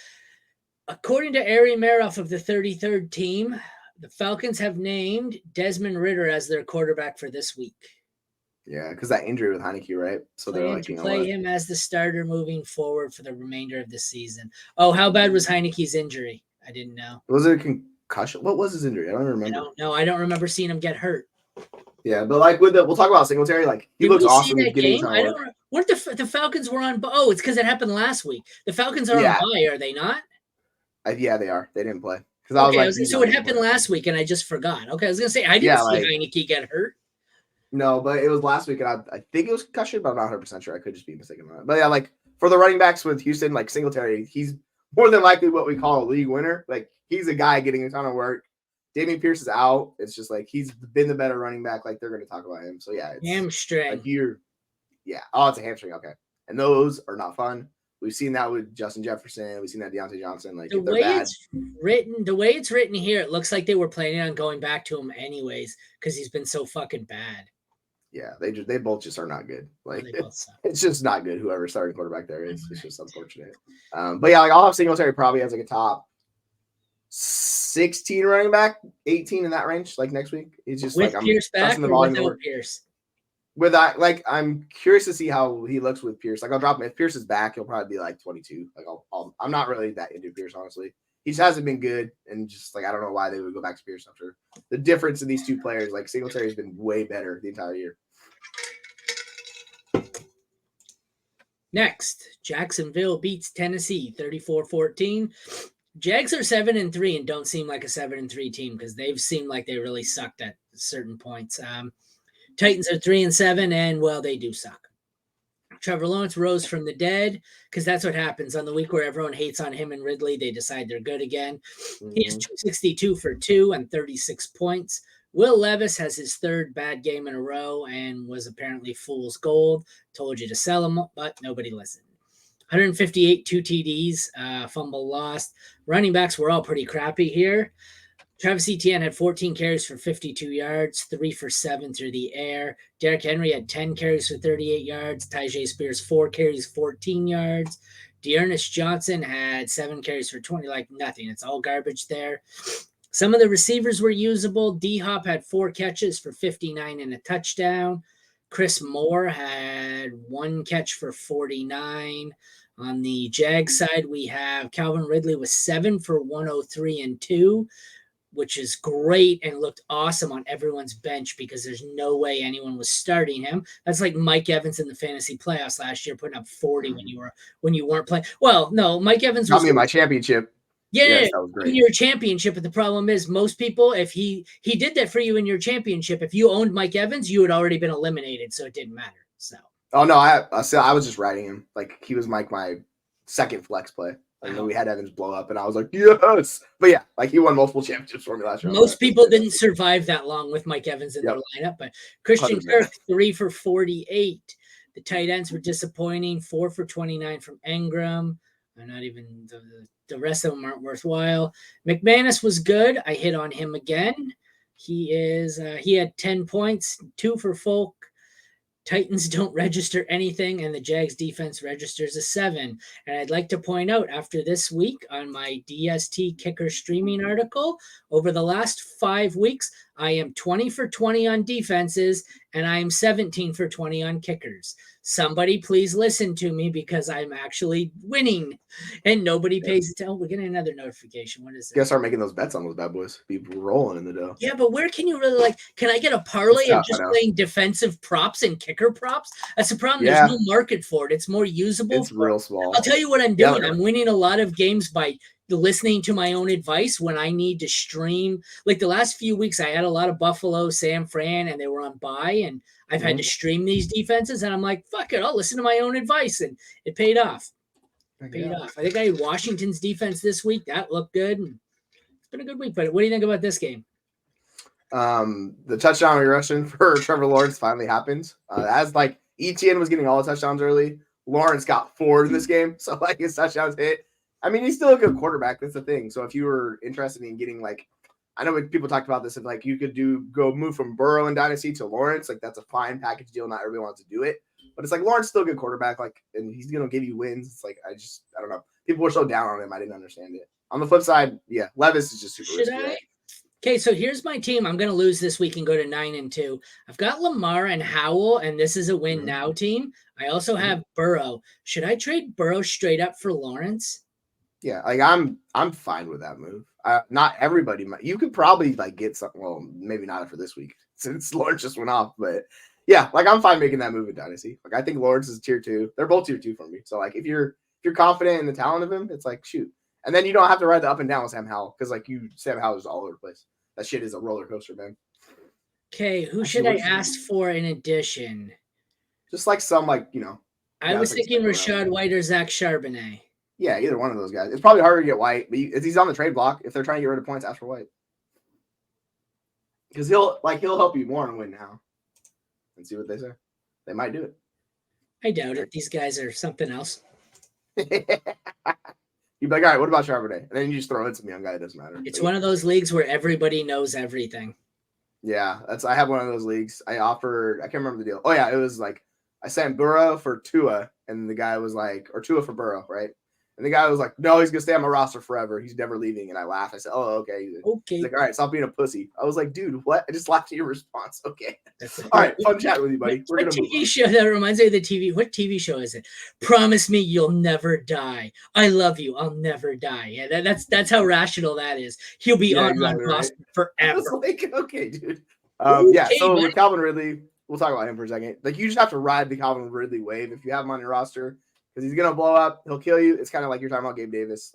According to Ari Meroff of the 33rd team, the Falcons have named Desmond Ridder as their quarterback for this week. Yeah, because that injury with Heineke, right? So they're like, play him as the starter moving forward for the remainder of the season. Oh, how bad was Heineke's injury? I didn't know. Was it a concussion? What was his injury? I don't remember. I don't know. I don't remember seeing him get hurt. Yeah, but like we'll talk about Singletary. Like he looks awesome. What the Falcons were on? Oh, it's because it happened last week. The Falcons are on bye, are they not? Yeah, they are. They didn't play because so it happened last week, and I just forgot. Okay, I was gonna say I didn't see Heineke get hurt. No, but it was last week, and I think it was concussion, but I'm not 100% sure. I could just be mistaken on that. But yeah, like for the running backs with Houston, like Singletary, he's more than likely what we call a league winner. Like he's a guy getting a ton of work. Dameon Pierce is out. It's just like he's been the better running back. Like they're going to talk about him. So yeah, it's hamstring. It's a hamstring. Okay, and those are not fun. We've seen that with Justin Jefferson. We've seen that Deontay Johnson. Like the way it's written here, it looks like they were planning on going back to him anyways because he's been so fucking bad. Yeah, they both just are not good. Like it's just not good. Whoever starting quarterback there is, it's just unfortunate. But yeah, like I'll have Singletary probably as like a top 16 running back, 18 in that range. Like next week, it's just with like Pierce back or without Pierce. With that, like I'm curious to see how he looks with Pierce. Like I'll drop him if Pierce is back, he'll probably be like 22. Like I'm not really that into Pierce honestly. He just hasn't been good, and just like I don't know why they would go back to Pierce after the difference in these two players. Like Singletary has been way better the entire year. Next, Jacksonville beats Tennessee 34-14. Jags are 7-3 and don't seem like a 7-3 team because they've seemed like they really sucked at certain points. Titans are 3-7, and well, they do suck. Trevor Lawrence rose from the dead because that's what happens on the week where everyone hates on him and Ridley. They decide they're good again. Mm-hmm. He is 262 for 2 and 36 points. Will Levis has his third bad game in a row and was apparently fool's gold. Told you to sell him, but nobody listened. 158, 2 TDs, fumble lost. Running backs were all pretty crappy here. Travis Etienne had 14 carries for 52 yards, 3 for 7 through the air. Derrick Henry had 10 carries for 38 yards. Tyjae Spears, 4 carries, 14 yards. Dearness Johnson had 7 carries for 20, like nothing. It's all garbage there. Some of the receivers were usable. D-Hop had 4 catches for 59 and a touchdown. Chris Moore had 1 catch for 49. On the Jag side, we have Calvin Ridley with 7 for 103 and 2, which is great and looked awesome on everyone's bench because there's no way anyone was starting him. That's like Mike Evans in the fantasy playoffs last year, putting up 40 when you weren't playing. Well, no, Mike Evans got me in my championship. Yeah, yes, that was great. In your championship, but the problem is most people, if he did that for you in your championship, if you owned Mike Evans, you had already been eliminated, so it didn't matter. So. Oh no, I was just riding him. Like he was like my second flex play. I know we had Evans blow up, and I was like, yes. But yeah, like he won multiple championships for me last year. Most people didn't survive that long with Mike Evans in their lineup, but Christian 100%. Kirk, 3 for 48. The tight ends were disappointing, 4 for 29 from Engram. Not even the rest of them aren't worthwhile. McManus was good. I hit on him again. He had 10 points, 2 for Folk. Titans don't register anything, and the Jags defense registers a 7. And I'd like to point out, after this week on my DST kicker streaming article, over the last 5 weeks, I am 20 for 20 on defenses, and I am 17 for 20 on kickers. Somebody please listen to me because I'm actually winning, and nobody pays attention. Oh, we're getting another notification. What is it? You gotta start making those bets on those bad boys. Be rolling in the dough. Yeah, but where can you really can I get a parlay of just playing defensive props and kicker props? That's the problem. Yeah. There's no market for it. It's more usable. It's real small. I'll tell you what I'm doing. I'm winning a lot of games by listening to my own advice when I need to stream. Like the last few weeks, I had a lot of Buffalo, San Fran, and they were on bye, and I've had to stream these defenses, and I'm like, fuck it, I'll listen to my own advice, and it paid off. I think I had Washington's defense this week. That looked good. And it's been a good week, but what do you think about this game? The touchdown regression for Trevor Lawrence finally happened. As like Etienne was getting all the touchdowns early, Lawrence got 4 in this game, so like his touchdowns hit. I mean, he's still a good quarterback. That's the thing. So if you were interested in getting I know when people talked about this, if you could go move from Burrow and Dynasty to Lawrence, that's a fine package deal. Not everybody wants to do it, but it's Lawrence still a good quarterback, and he's gonna give you wins. It's I don't know. People were so down on him, I didn't understand it. On the flip side, yeah, Levis is just super risky. Okay, so here's my team. I'm gonna lose this week and go to 9-2. I've got Lamar and Howell, and this is a win now team. I also have Burrow. Should I trade Burrow straight up for Lawrence? Yeah, I'm fine with that move. Not everybody might. You could probably get something. Well, maybe not for this week since Lawrence just went off. But yeah, I'm fine making that move in Dynasty. I think Lawrence is tier 2. They're both tier 2 for me. So if you're confident in the talent of him, it's shoot. And then you don't have to ride the up and down with Sam Howell because Sam Howell is all over the place. That shit is a roller coaster, man. Okay, who should I ask for in addition? Just some I was thinking Rachaad White or Zach Charbonnet. Yeah, either one of those guys. It's probably harder to get White, but if he's on the trade block, if they're trying to get rid of points, ask for White. Because he'll help you more and win now. And see what they say. They might do it. I doubt it. These guys are something else. You'd be like, all right, what about Charbonnet? And then you just throw in some young guy. It doesn't matter. It's one of those leagues where everybody knows everything. Yeah, I have one of those leagues. I can't remember the deal. Oh yeah, it was I sent Burrow for Tua, and the guy was or Tua for Burrow, right? And the guy was like, no, he's going to stay on my roster forever. He's never leaving. And I laughed. I said, oh, okay. Okay. He's like, all right, stop being a pussy. I was like, dude, what? I just laughed at your response. Okay. All right, fun chat with you, buddy. We're going to TV show that reminds me of the TV. What TV show is it? Promise me you'll never die. I love you. I'll never die. Yeah, that's how rational that is. He'll be on my roster forever. Okay, dude. So with Calvin Ridley, we'll talk about him for a second. You just have to ride the Calvin Ridley wave if you have him on your roster. Because he's going to blow up. He'll kill you. It's kind of like you're talking about Gabe Davis.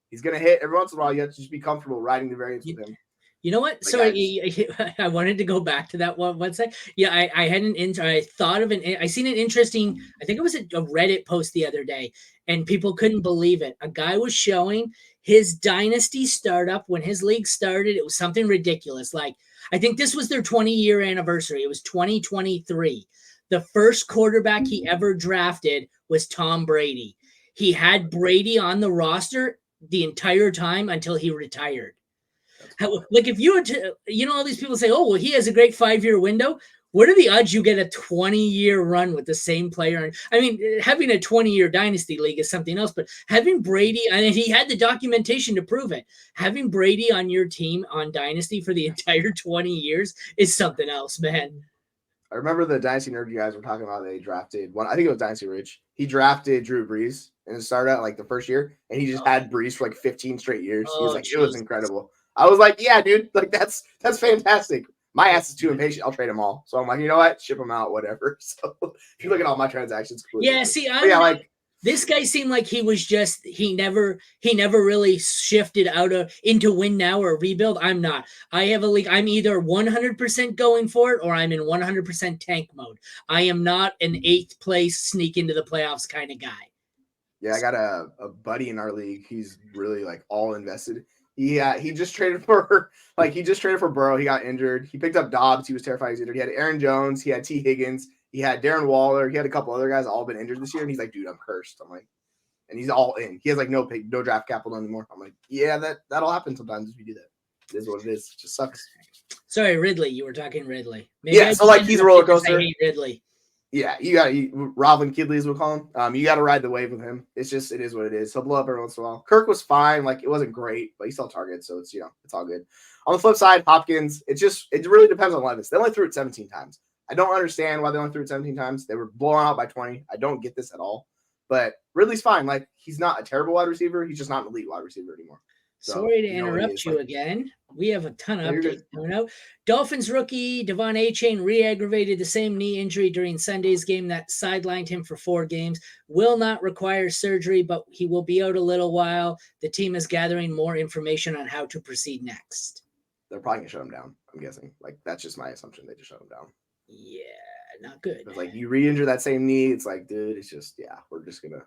He's going to hit every once in a while. You have to just be comfortable riding the variance with him. You know what? Like, Sorry, I wanted to go back to that one sec. Yeah, I had I thought of I seen an interesting, I think it was a Reddit post the other day, and people couldn't believe it. A guy was showing his dynasty startup when his league started. It was something ridiculous. Like, I think this was their 20-year anniversary. It was 2023. The first quarterback he ever drafted was Tom Brady. He had Brady on the roster the entire time until he retired. Like, if you were to, all these people say, oh, well, he has a great 5-year window. What are the odds you get a 20-year run with the same player? And I mean, having a 20-year dynasty league is something else, but having Brady, and he had the documentation to prove it, having Brady on your team on dynasty for the entire 20 years is something else, man. I remember the Dynasty Nerd you guys were talking about. They drafted one. I think it was Dynasty Rich. He drafted Drew Brees and it started out like the first year, and he just had Brees for like 15 straight years. He was like, it was incredible. I was like, yeah, dude, like that's fantastic. My ass is too impatient. I'll trade them all. So I'm like, you know what? Ship them out, whatever. So if you look at all my transactions, yeah. See, this guy seemed like he was just he never really shifted out of into win now or rebuild. I'm not. I have a league. I'm either 100% going for it or I'm in 100% tank mode. I am not an 8th place sneak into the playoffs kind of guy. Yeah, I got a buddy in our league. He's really like all invested. He just traded for Burrow. He got injured. He picked up Dobbs. He was terrified he was injured. He had Aaron Jones. He had T. Higgins. He had Darren Waller. He had a couple other guys all been injured this year. And he's like, dude, I'm cursed. I'm like, and he's all in. He has like no draft capital anymore. I'm like, yeah, that'll happen sometimes if you do that. It is what it is. It just sucks. Sorry, Ridley. You were talking Ridley. Maybe yeah, so like he's a roller coaster. I hate Ridley. Yeah, you got Robin Kidley, as we'll call him. You got to ride the wave with him. It is what it is. He'll blow up every once in a while. Kirk was fine. Like, it wasn't great, but he still targets, so it's it's all good. On the flip side, Hopkins, it really depends on Levis. They only threw it 17 times. I don't understand why they only threw it 17 times. They were blown out by 20. I don't get this at all. But Ridley's fine. Like, he's not a terrible wide receiver. He's just not an elite wide receiver anymore. So, sorry to interrupt you again. We have a ton of updates coming out. Dolphins rookie Devon Achane re-aggravated the same knee injury during Sunday's game that sidelined him for 4 games. Will not require surgery, but he will be out a little while. The team is gathering more information on how to proceed next. They're probably going to shut him down, I'm guessing. Like, that's just my assumption. They just shut him down. Yeah, not good. It's like you re-injure that same knee. It's like, dude, it's just, we're just going to.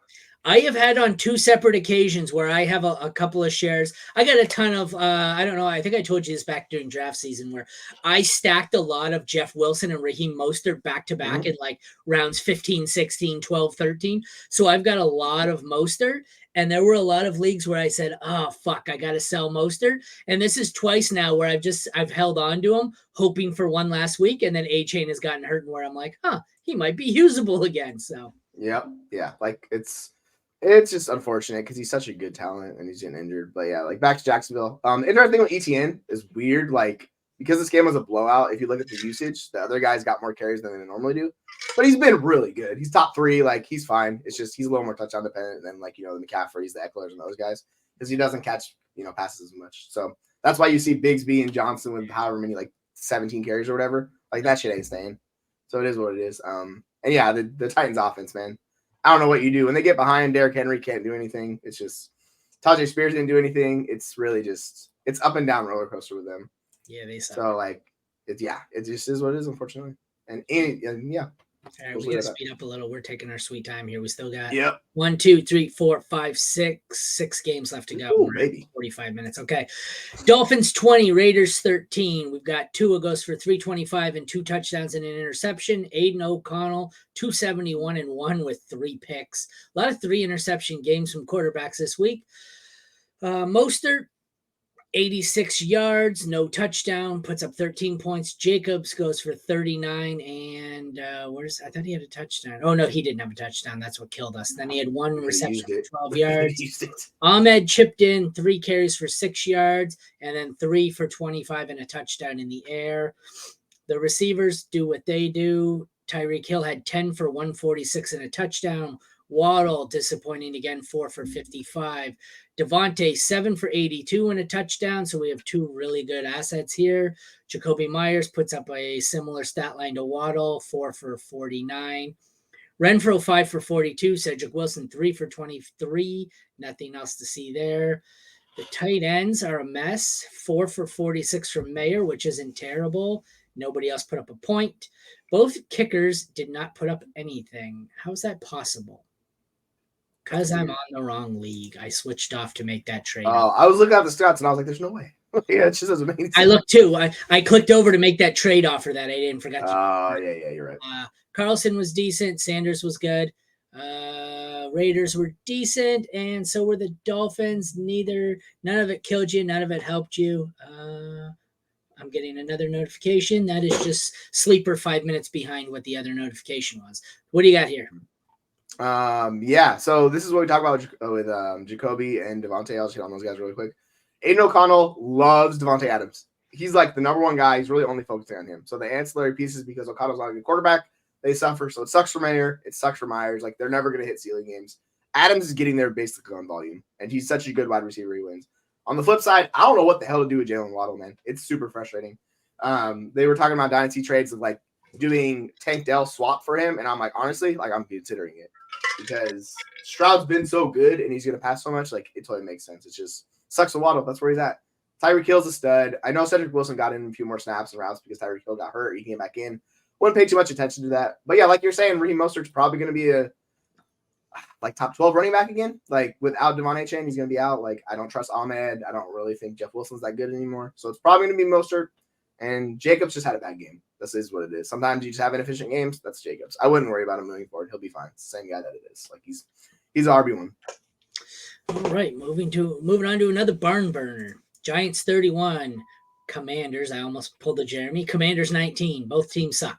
I have had on 2 separate occasions where I have a couple of shares. I got a ton of, I don't know, I think I told you this back during draft season where I stacked a lot of Jeff Wilson and Raheem Mostert back-to-back in like rounds 15, 16, 12, 13. So I've got a lot of Mostert. And there were a lot of leagues where I said, oh, fuck, I got to sell Mostert. And this is twice now where I've held on to him, hoping for one last week. And then Achane has gotten hurt and where I'm like, he might be usable again. So, yeah. Like it's just unfortunate because he's such a good talent and he's getting injured. But yeah, like back to Jacksonville. Interesting with ETN is weird. Like, because this game was a blowout, if you look at the usage, the other guys got more carries than they normally do. But he's been really good. He's top 3. Like, he's fine. It's just he's a little more touchdown dependent than, like, the McCaffreys, the Ecklers, and those guys. Because he doesn't catch, passes as much. So that's why you see Bigsby and Johnson with however many, like, 17 carries or whatever. Like, that shit ain't staying. So it is what it is. And, yeah, the Titans offense, man. I don't know what you do. When they get behind, Derrick Henry can't do anything. It's just Tajay Spears didn't do anything. It's really just – it's up and down roller coaster with them. Yeah, they suck. So, like, it just is what it is, unfortunately. And yeah. All right, we got to speed up a little. We're taking our sweet time here. We still got 1, 2, 3, 4, 5, 6 games left to go. Ooh, maybe 45 minutes. Okay. Dolphins 20, Raiders 13. We've got Tua goes for 325 and 2 touchdowns and an interception. Aiden O'Connell 271 and 1 with 3 picks. A lot of 3 interception games from quarterbacks this week. Mostert 86 yards, no touchdown, puts up 13 points. Jacobs goes for 39, and I thought he had a touchdown. Oh, no, he didn't have a touchdown. That's what killed us. Then he had 1 reception for 12 yards. Ahmed chipped in 3 carries for 6 yards, and then 3 for 25 and a touchdown in the air. The receivers do what they do. Tyreek Hill had 10 for 146 and a touchdown. Waddle, disappointing again, 4 for 55. Devontae, 7 for 82 and a touchdown. So we have 2 really good assets here. Jacoby Myers puts up a similar stat line to Waddle, 4 for 49. Renfro, 5 for 42. Cedric Wilson, 3 for 23. Nothing else to see there. The tight ends are a mess. 4 for 46 from Mayer, which isn't terrible. Nobody else put up a point. Both kickers did not put up anything. How is that possible? Because I'm on the wrong league. I switched off to make that trade. I was looking at the stats and I was like, there's no way. Yeah, it just doesn't make sense. I looked too. I clicked over to make that trade offer that I didn't forget. Oh, yeah, you're right. Carlson was decent. Sanders was good. Raiders were decent, and so were the Dolphins. None of it killed you. None of it helped you. I'm getting another notification. That is just Sleeper 5 minutes behind what the other notification was. What do you got here? Yeah, so this is what we talk about with Jacoby and Devontae. I'll just hit on those guys really quick. Aiden O'Connell loves Devontae Adams. He's like the number one guy. He's really only focusing on him. So the ancillary pieces, because O'Connell's not a good quarterback, they suffer. So it sucks for Mayer. It sucks for Myers. Like, they're never going to hit ceiling games. Adams is getting there basically on volume, and he's such a good wide receiver. He wins. On the flip side, I don't know what the hell to do with Jalen Waddle, man. It's super frustrating. They were talking about dynasty trades of like doing Tank Dell swap for him, and I'm like, honestly, like, I'm considering it because Stroud's been so good and he's going to pass so much. Like, it totally makes sense. It's just sucks for Waddle. That's where he's at. Tyreek Hill's a stud. I know Cedric Wilson got in a few more snaps and routes because Tyreek Hill got hurt. He came back in. Wouldn't pay too much attention to that. But yeah, like you're saying, Raheem Mostert's probably going to be a like top 12 running back again. Like, without Devon Achane, he's going to be out. Like, I don't trust Ahmed. I don't really think Jeff Wilson's that good anymore. So it's probably going to be Mostert. And Jacobs just had a bad game. This is what it is. Sometimes you just have inefficient games. That's Jacobs. I wouldn't worry about him moving forward. He'll be fine. It's the same guy that it is. Like, he's an RB1. All right, moving on to another barn burner. Giants 31, Commanders. I almost pulled the Jeremy. Commanders 19. Both teams suck.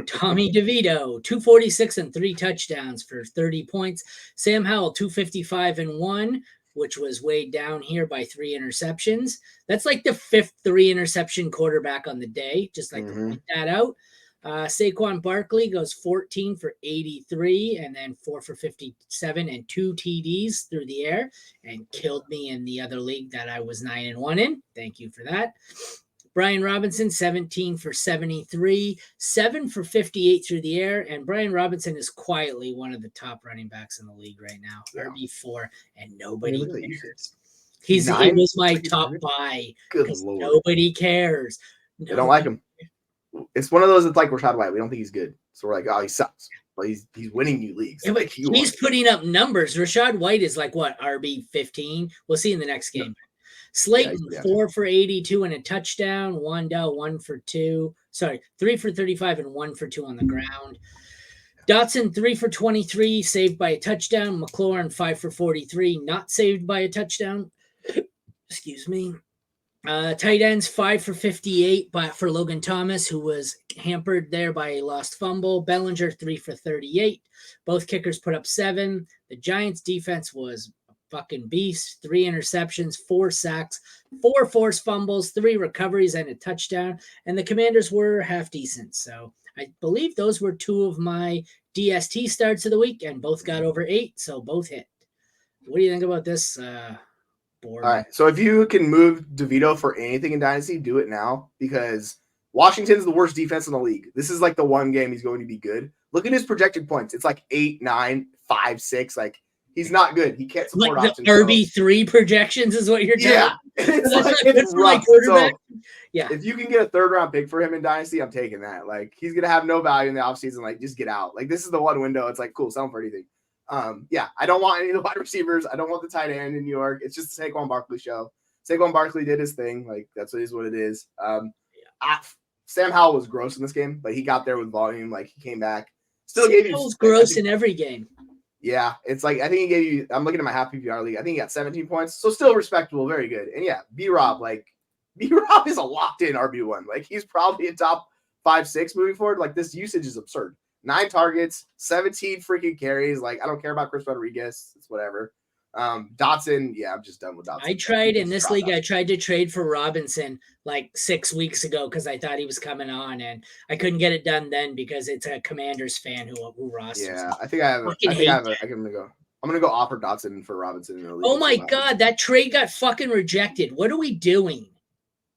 Tommy DeVito, 246 and 3 touchdowns for 30 points. Sam Howell, 255 and 1, which was weighed down here by 3 interceptions. That's like the 5th 3 interception quarterback on the day. Just like to point that out. Saquon Barkley goes 14 for 83 and then 4 for 57 and 2 TDs through the air and killed me in the other league that I was 9-1 in. Thank you for that. Brian Robinson, 17 for 73, 7 for 58 through the air. And Brian Robinson is quietly one of the top running backs in the league right now. Yeah. RB4, and nobody cares. He was my top buy because nobody cares. They don't like him. It's one of those that's like Rachaad White. We don't think he's good. So we're like, oh, he sucks. But he's winning you leagues. Yeah, like he's putting up numbers. Rachaad White is like, what, RB15? We'll see in the next game. Slayton, 4 for 82 and a touchdown. Wandell, 1 for 2. Sorry, 3 for 35 and 1 for 2 on the ground. Dotson, 3 for 23, saved by a touchdown. McLaurin, 5 for 43, not saved by a touchdown. Excuse me. Tight ends, 5 for 58 for Logan Thomas, who was hampered there by a lost fumble. Bellinger, 3 for 38. Both kickers put up 7. The Giants' defense was fucking beast. 3 interceptions, 4 sacks, 4 forced fumbles, 3 recoveries, and a touchdown. And the Commanders were half decent. So I believe those were 2 of my DST starts of the week, and both got over 8. So both hit. What do you think about this board? All right. So if you can move DeVito for anything in Dynasty, do it now, because Washington's the worst defense in the league. This is like the one game he's going to be good. Look at his projected points. It's like 8, 9, 5, 6. Like, he's not good. He can't support like the RB3 projections is what you're telling me. It's that's like, it's rough. So, yeah. If you can get a 3rd-round pick for him in Dynasty, I'm taking that. Like, he's going to have no value in the offseason. Like, just get out. Like, this is the one window. It's like, cool, sell him for anything. Yeah, I don't want any of the wide receivers. I don't want the tight end in New York. It's just the Saquon Barkley show. Saquon Barkley did his thing. Like, that's what it is. Sam Howell was gross in this game, but he got there with volume. Like, he came back. Still gave you gross in every game. Yeah, it's like, I think he gave you, I'm looking at my half PPR league. I think he got 17 points. So still respectable, very good. And yeah, B-Rob is a locked in RB1. Like, he's probably a top 5, 6 moving forward. Like, this usage is absurd. 9 targets, 17 freaking carries. Like, I don't care about Chris Rodriguez. It's whatever. Dotson, yeah, I'm just done with Dotson. I tried in this league. I tried to trade for Robinson like 6 weeks ago because I thought he was coming on, and I couldn't get it done then because it's a Commanders fan who rosters. Yeah, I think I have. I'm gonna go offer Dotson for Robinson in the league. Oh my god, that trade got fucking rejected. What are we doing?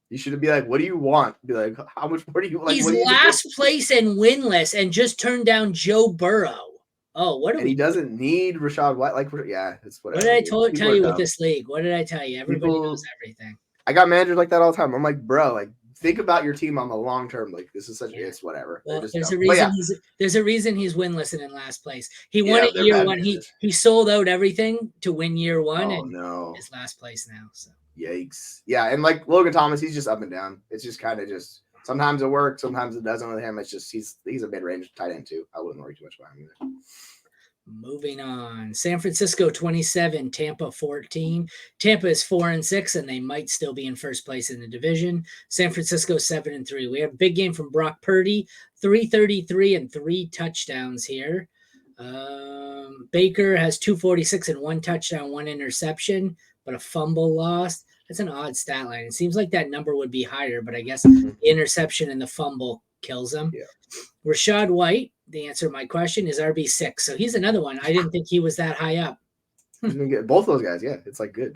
You should be like, what do you want? Be like, how much more do you like? He's last place and winless and just turned down Joe Burrow. Oh, what are And he we? doesn't need Rashad White. Like, yeah, it's What whatever. did I People tell are you with dumb. this league? What did I tell you? Everybody People- knows everything. I got managers like that all the time. I'm like, bro, like, think about your team on the long term. Like, this is such it's whatever. Well, Just there's dumb. a reason Yeah. there's a reason he's winless and in last place. He won Yeah, it they're year bad one. managers. He sold out everything to win year one, Oh and no. is last place now. So Yikes. Yeah, and like Logan Thomas, he's just up and down. It's just kind of just sometimes it works, sometimes it doesn't with him. It's just he's a mid-range tight end too. I wouldn't worry too much about him either. moving on. San Francisco 27, Tampa 14. Tampa is 4-6, and they might still be in first place in the division. San Francisco 7-3. We have a big game from Brock Purdy, 333 and 3 touchdowns here. Baker has 246 and 1 touchdown, 1 interception, but a fumble lost. That's an odd stat line. It seems like that number would be higher, but I guess the interception and the fumble kills him. Yeah. Rashad White, the answer to my question, is RB6. So he's another one. I didn't think he was that high up. He's gonna get both those guys. Yeah, it's like good.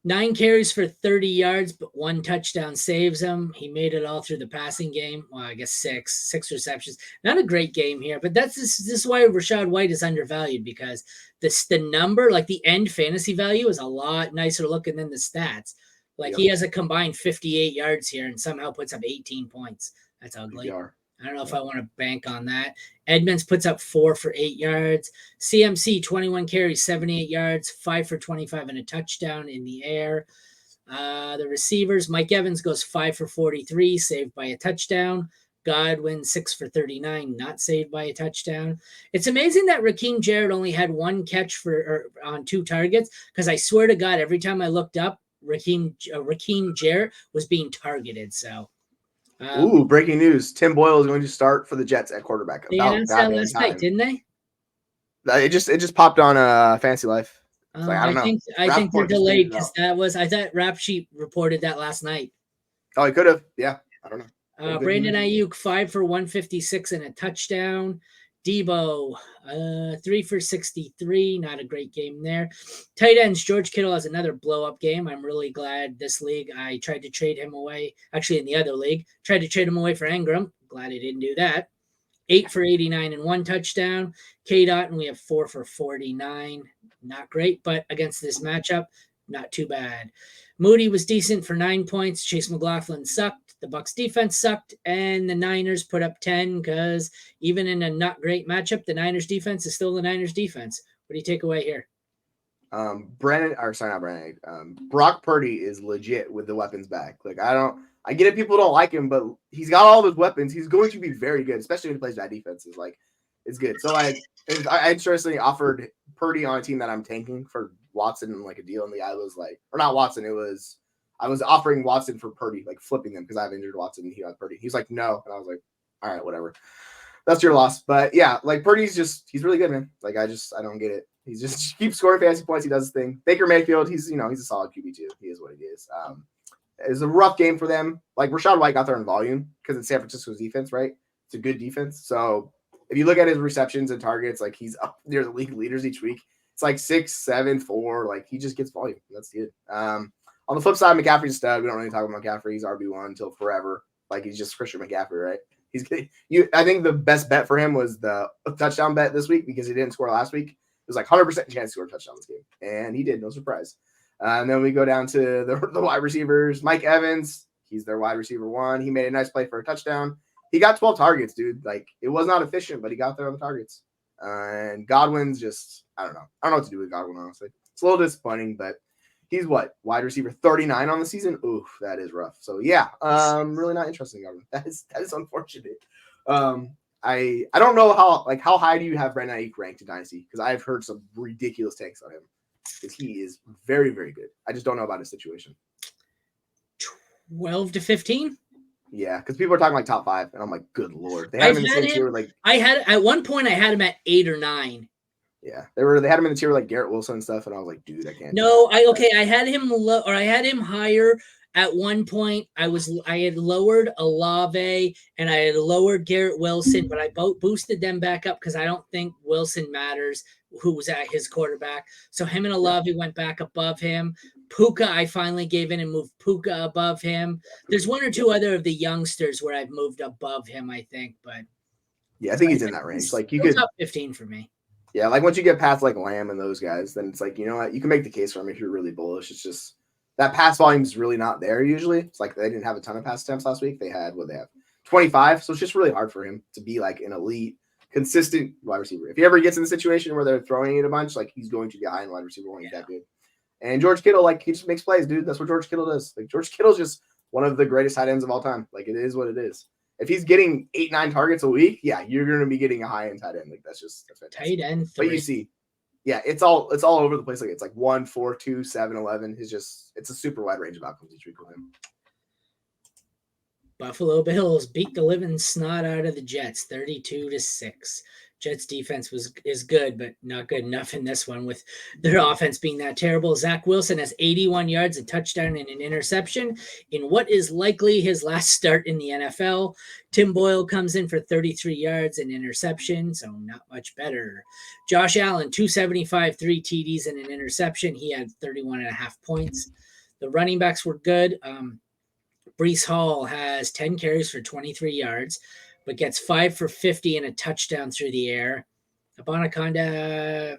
9 carries for 30 yards, but 1 touchdown saves him. He made it all through the passing game. Well, I guess 6 receptions. Not a great game here, but this is why Rashad White is undervalued, because the number, like the end fantasy value, is a lot nicer looking than the stats. Like he has a combined 58 yards here and somehow puts up 18 points. That's ugly. I don't know if I want to bank on that. Edmonds puts up 4 for 8 yards. CMC, 21 carries, 78 yards, 5 for 25 and a touchdown in the air. The receivers, Mike Evans goes 5 for 43, saved by a touchdown. Godwin, 6 for 39, not saved by a touchdown. It's amazing that Raheem Jarrett only had 1 catch on 2 targets, because I swear to God, every time I looked up, Raheem Jarrett was being targeted. So. Ooh, breaking news. Tim Boyle is going to start for the Jets at quarterback. They announced that last night, didn't they? It just popped on Fantasy Life. Like, I don't know. I think they're delayed because I thought Rap Sheet reported that last night. Oh, he could have. Yeah, I don't know. Brandon Ayuk, 5 for 156 and a touchdown. Debo, 3 for 63. Not a great game there. Tight ends, George Kittle has another blow-up game. I'm really glad this league, I tried to trade him away. Actually, in the other league, tried to trade him away for Ingram. Glad I didn't do that. 8 for 89 and 1 touchdown. K-Dot, and we have 4 for 49. Not great, but against this matchup, not too bad. Moody was decent for 9 points. Chase McLaughlin sucked. The Bucs defense sucked, and the Niners put up 10 because even in a not great matchup, the Niners defense is still the Niners defense. What do you take away here? Brock Purdy is legit with the weapons back. Like, I get it, people don't like him, but he's got all those weapons. He's going to be very good, especially when he plays bad defenses. Like, it's good. So I interestingly offered Purdy on a team that I'm tanking for Watson, like a deal, and the guy was like, or not Watson, I was offering Watson for Purdy, like flipping them because I have injured Watson and he got Purdy. He's like, no. And I was like, all right, whatever. That's your loss. But yeah, like Purdy's he's really good, man. Like, I don't get it. He's just keeps scoring fantasy points. He does his thing. Baker Mayfield, he's a solid QB too. He is what he is. It was a rough game for them. Like, Rashad White got there in volume because it's San Francisco's defense, right? It's a good defense. So if you look at his receptions and targets, like he's up near the league leaders each week. It's like 6, 7, 4. Like, he just gets volume. That's good. On the flip side, McCaffrey's a stud. We don't really talk about McCaffrey. He's RB1 until forever. Like, he's just Christian McCaffrey, right? I think the best bet for him was the touchdown bet this week because he didn't score last week. It was like 100% chance to score a touchdown this game, and he did. No surprise. And then we go down to the wide receivers. Mike Evans, he's their wide receiver 1. He made a nice play for a touchdown. He got 12 targets, dude. Like, it was not efficient, but he got there on the targets. And Godwin's just, I don't know. I don't know what to do with Godwin, honestly. It's a little disappointing, but he's what? Wide receiver 39 on the season? Oof, that is rough. So yeah, really not interested in Godwin. That is unfortunate. I don't know how high do you have Brandon Ayuk ranked in Dynasty? Because I've heard some ridiculous takes on him. Because he is very, very good. I just don't know about his situation. 12 to 15? Yeah, because people are talking like top 5, and I'm like, good lord. They had him in the same tier like at one point I had him at 8 or 9. Yeah, they had him in the tier like Garrett Wilson and stuff, and I was like, dude, I can't. No, I had him low, or I had him higher at one point. I had lowered Olave and I had lowered Garrett Wilson, but I boosted them back up because I don't think Wilson matters who was at his quarterback. So him and Olave went back above him. Puka, I finally gave in and moved Puka above him. There's 1 or 2 other of the youngsters where I've moved above him, I think, but yeah, I think he's in that range. Like, you could top 15 for me. Yeah, like once you get past like Lamb and those guys, then it's like, you know what, you can make the case for him if you're really bullish. It's just that pass volume is really not there usually. It's like they didn't have a ton of pass attempts last week. They had 25. So it's just really hard for him to be like an elite, consistent wide receiver. If he ever gets in the situation where they're throwing it a bunch, like he's going to be high in wide receiver when he's that good. And George Kittle, like he just makes plays, dude. That's what George Kittle does. Like George Kittle's just one of the greatest tight ends of all time. Like it is what it is. If he's getting 8-9 targets a week, yeah, you're going to be getting a high end tight end. Like that's fantastic. Tight end 3. But you see, yeah, it's all over the place. Like it's like 1, 4, 2, 7, 11. It's a super wide range of outcomes each week with him. Buffalo Bills beat the living snot out of the Jets, 32-6. Jets defense is good, but not good enough in this one with their offense being that terrible. Zach Wilson has 81 yards, a touchdown, and an interception in what is likely his last start in the NFL. Tim Boyle comes in for 33 yards and interception, so not much better. Josh Allen, 275, 3 TDs and an interception. He had 31.5 points. The running backs were good. Breece Hall has 10 carries for 23 yards, but gets 5 for 50 and a touchdown through the air. Abonaconda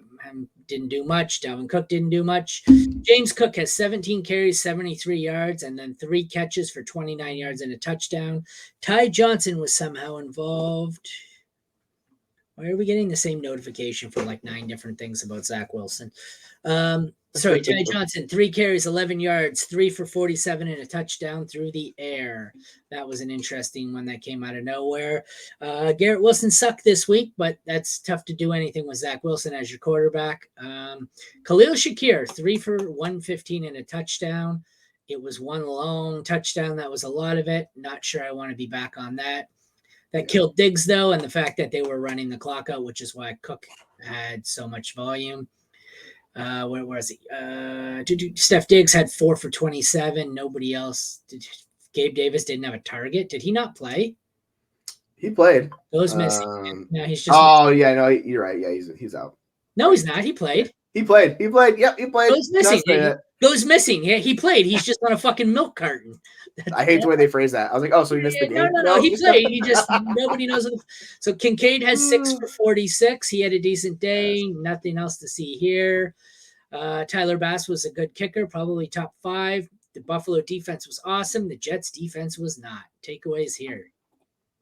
didn't do much. Dalvin Cook didn't do much. James Cook has 17 carries, 73 yards, and then 3 catches for 29 yards and a touchdown. Ty Johnson was somehow involved. Why are we getting the same notification for like 9 different things about Zach Wilson? Ty Johnson, 3 carries, 11 yards, 3 for 47 and a touchdown through the air. That was an interesting one that came out of nowhere. Garrett Wilson sucked this week, but that's tough to do anything with Zach Wilson as your quarterback. Khalil Shakir, 3 for 115 and a touchdown. It was one long touchdown. That was a lot of it. Not sure I want to be back on that. That killed Diggs, though, and the fact that they were running the clock out, which is why Cook had so much volume. Where was he? Steph Diggs had 4 for 27. Nobody else. Gabe Davis didn't have a target. Did he not play? He played. Goes missing. No, he's just. Oh yeah, no, you're right. Yeah, he's out. No, he's not. He played. He played. Yep, he played. Goes missing. Goes missing. Yeah, he played. He's just on a fucking milk carton. I hate the way they phrase that. I was like, oh, so he missed the game? No. He played. He just nobody knows. So Kincaid has 6 for 46. He had a decent day. Nothing else to see here. Tyler Bass was a good kicker, probably top 5. The Buffalo defense was awesome. The Jets defense was not. Takeaways here.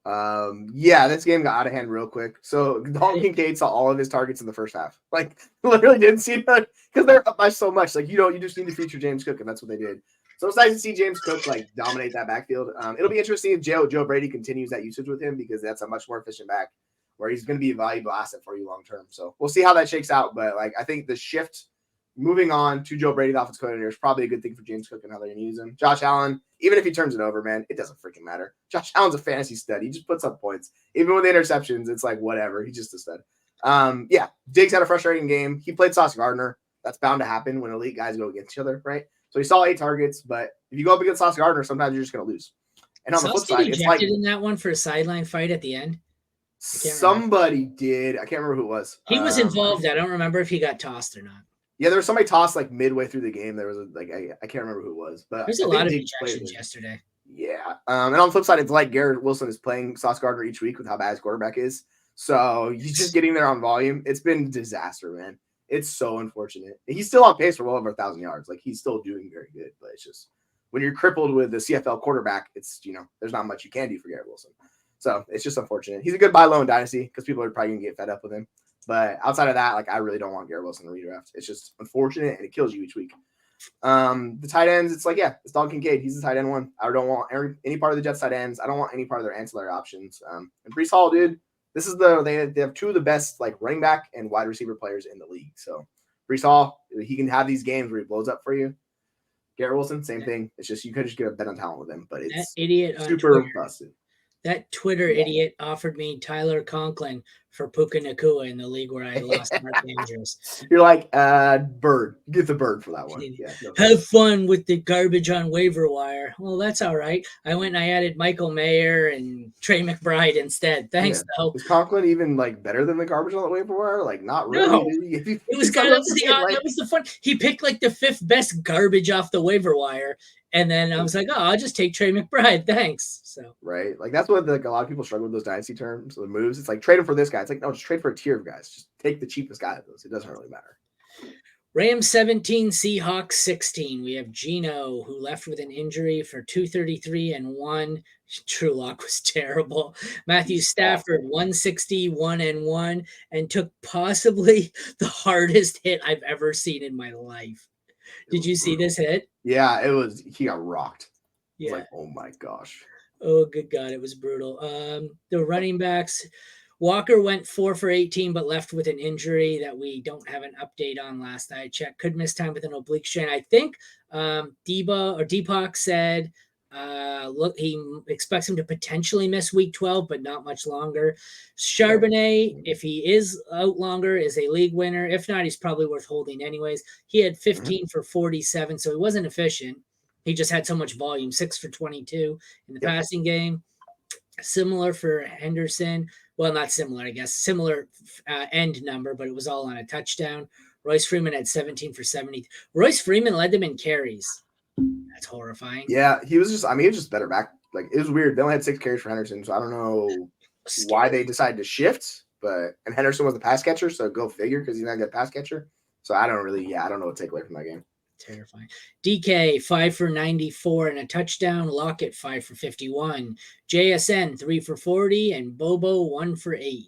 Yeah, this game got out of hand real quick. So Dalton Kincaid saw all of his targets in the first half. Like literally didn't see that because they're up by so much. Like you just need to feature James Cook, and that's what they did. So it's nice to see James Cook like dominate that backfield. It'll be interesting if Joe Brady continues that usage with him because that's a much more efficient back where he's going to be a valuable asset for you long term. So we'll see how that shakes out. But like I think the shift moving on to Joe Brady, the offensive coordinator, is probably a good thing for James Cook and how they're going to use him. Josh Allen, even if he turns it over, man, it doesn't freaking matter. Josh Allen's a fantasy stud. He just puts up points. Even with the interceptions, it's like whatever. He's just a stud. Yeah, Diggs had a frustrating game. He played Sauce Gardner. That's bound to happen when elite guys go against each other, right? So he saw 8 targets, but if you go up against Sauce Gardner, sometimes you're just going to lose. And on the flip side, it's like in that one for a sideline fight at the end. Somebody did. I can't remember who it was. He was involved. I don't remember if he got tossed or not. Yeah, there was somebody tossed like midway through the game. There was I can't remember who it was, but there's a lot of ejections yesterday. Yeah, and on the flip side, it's like Garrett Wilson is playing Sauce Gardner each week with how bad his quarterback is. So he's just getting there on volume. It's been disaster, man. It's so unfortunate. He's still on pace for well over 1,000 yards. Like he's still doing very good, but it's just when you're crippled with the CFL quarterback, it's there's not much you can do for Garrett Wilson. So it's just unfortunate. He's a good buy low in Dynasty because people are probably gonna get fed up with him. But outside of that, like I really don't want Garrett Wilson to redraft. It's just unfortunate and it kills you each week. The tight ends, it's like, yeah, it's Dalton Kincaid. He's the tight end one. I don't want any part of the Jets tight ends. I don't want any part of their ancillary options. And Breece Hall, dude, this is they have 2 of the best like running back and wide receiver players in the league. So Breece Hall, he can have these games where he blows up for you. Garrett Wilson, same thing. It's just you could just get a bet on talent with him, but it's that idiot super busted. That Twitter idiot offered me Tyler Conklin for Puka Nacua in the league where I lost Mark Andrews. You're like, bird. Get the bird for that one. Yeah, have fun with the garbage on waiver wire. Well, that's all right. I went and I added Michael Mayer and Trey McBride instead. Thanks, though. Was Conklin even like better than the garbage on the waiver wire? Like, not really. No. It was kind of that was the fun. He picked like the 5th best garbage off the waiver wire. And then I was like, oh, I'll just take Trey McBride. Thanks. So right. Like that's what like a lot of people struggle with those dynasty terms, the moves. It's like trade him for this guy. It's like, no, just trade for a tier of guys. Just take the cheapest guy of those. It doesn't really matter. Rams 17, Seahawks 16. We have Geno, who left with an injury for 233 and 1. Drew Lock was terrible. Matthew Stafford 161 and 1, and took possibly the hardest hit I've ever seen in my life. Did you see this hit? Yeah, he got rocked. Yeah. Like, oh my gosh. Oh, good God, it was brutal. The running backs, Walker went 4 for 18, but left with an injury that we don't have an update on last I checked. Could miss time with an oblique strain. I think Deepak said, look, he expects him to potentially miss week 12, but not much longer. Charbonnet, if he is out longer, is a league winner. If not, he's probably worth holding anyways. He had 15 for 47, so he wasn't efficient. He just had so much volume, 6 for 22 in the passing game. Similar for Henderson. Well, not similar, I guess. Similar end number, but it was all on a touchdown. Royce Freeman had 17 for 70. Royce Freeman led them in carries. That's horrifying. Yeah, he was just better back. Like, it was weird. They only had 6 carries for Henderson, so I don't know why they decided to shift. And Henderson was the pass catcher, so go figure, because he's not a good pass catcher. So I don't know what to take away from that game. Terrifying. DK 5 for 94 and a touchdown. Lockett 5 for 51. JSN 3 for 40 and Bobo 1 for 8.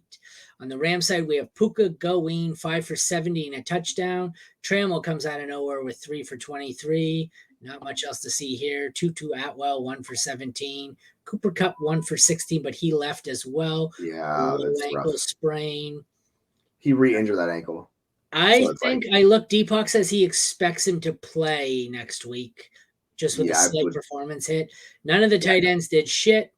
On the Ram side, we have Puka Goween 5 for 70 and a touchdown. Trammell comes out of nowhere with 3 for 23. Not much else to see here. Tutu Atwell 1 for 17. Cooper Kupp 1 for 16, but he left as well. Yeah, that's ankle rough. sprain. He re-injured that ankle. Deepak says he expects him to play next week, just with a slight performance hit. None of the tight ends did shit.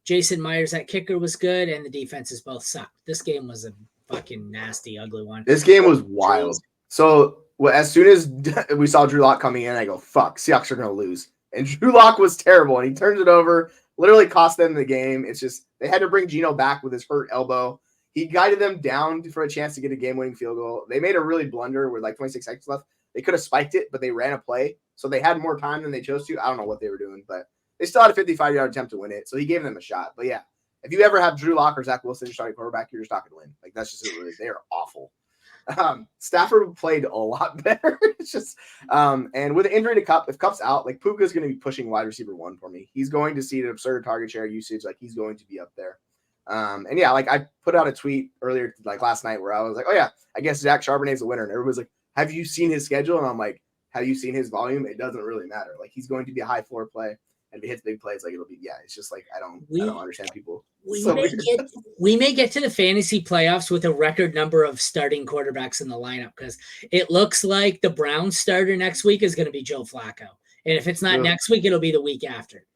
Jason Myers at kicker was good, and the defenses both sucked. This game was a fucking nasty, ugly one. This game was wild. So as soon as we saw Drew Lock coming in, I go, fuck, Seahawks are going to lose. And Drew Lock was terrible, and he turns it over, literally cost them the game. It's just they had to bring Geno back with his hurt elbow. He guided them down for a chance to get a game-winning field goal. They made a really blunder with like 26 seconds left. They could have spiked it, but they ran a play. So they had more time than they chose to. I don't know what they were doing, but they still had a 55-yard attempt to win it. So he gave them a shot. But yeah, if you ever have Drew Lock or Zach Wilson starting quarterback, you're just not going to win. Like, that's just it. Really, they are awful. Stafford played a lot better. It's just, and with the injury to Kupp, if Kupp's out, like Puka's going to be pushing wide receiver 1 for me. He's going to see an absurd target share usage. Like, he's going to be up there. And yeah, like I put out a tweet earlier, like last night, where I was like, oh yeah, I guess Zach Charbonnet's the winner. And everybody's like, have you seen his schedule? And I'm like, have you seen his volume? It doesn't really matter. Like, he's going to be a high floor play. And if he hits big plays, like it'll be, yeah, it's just like, I don't understand people. We may get to the fantasy playoffs with a record number of starting quarterbacks in the lineup, because it looks like the Browns starter next week is going to be Joe Flacco. And if it's not next week, it'll be the week after.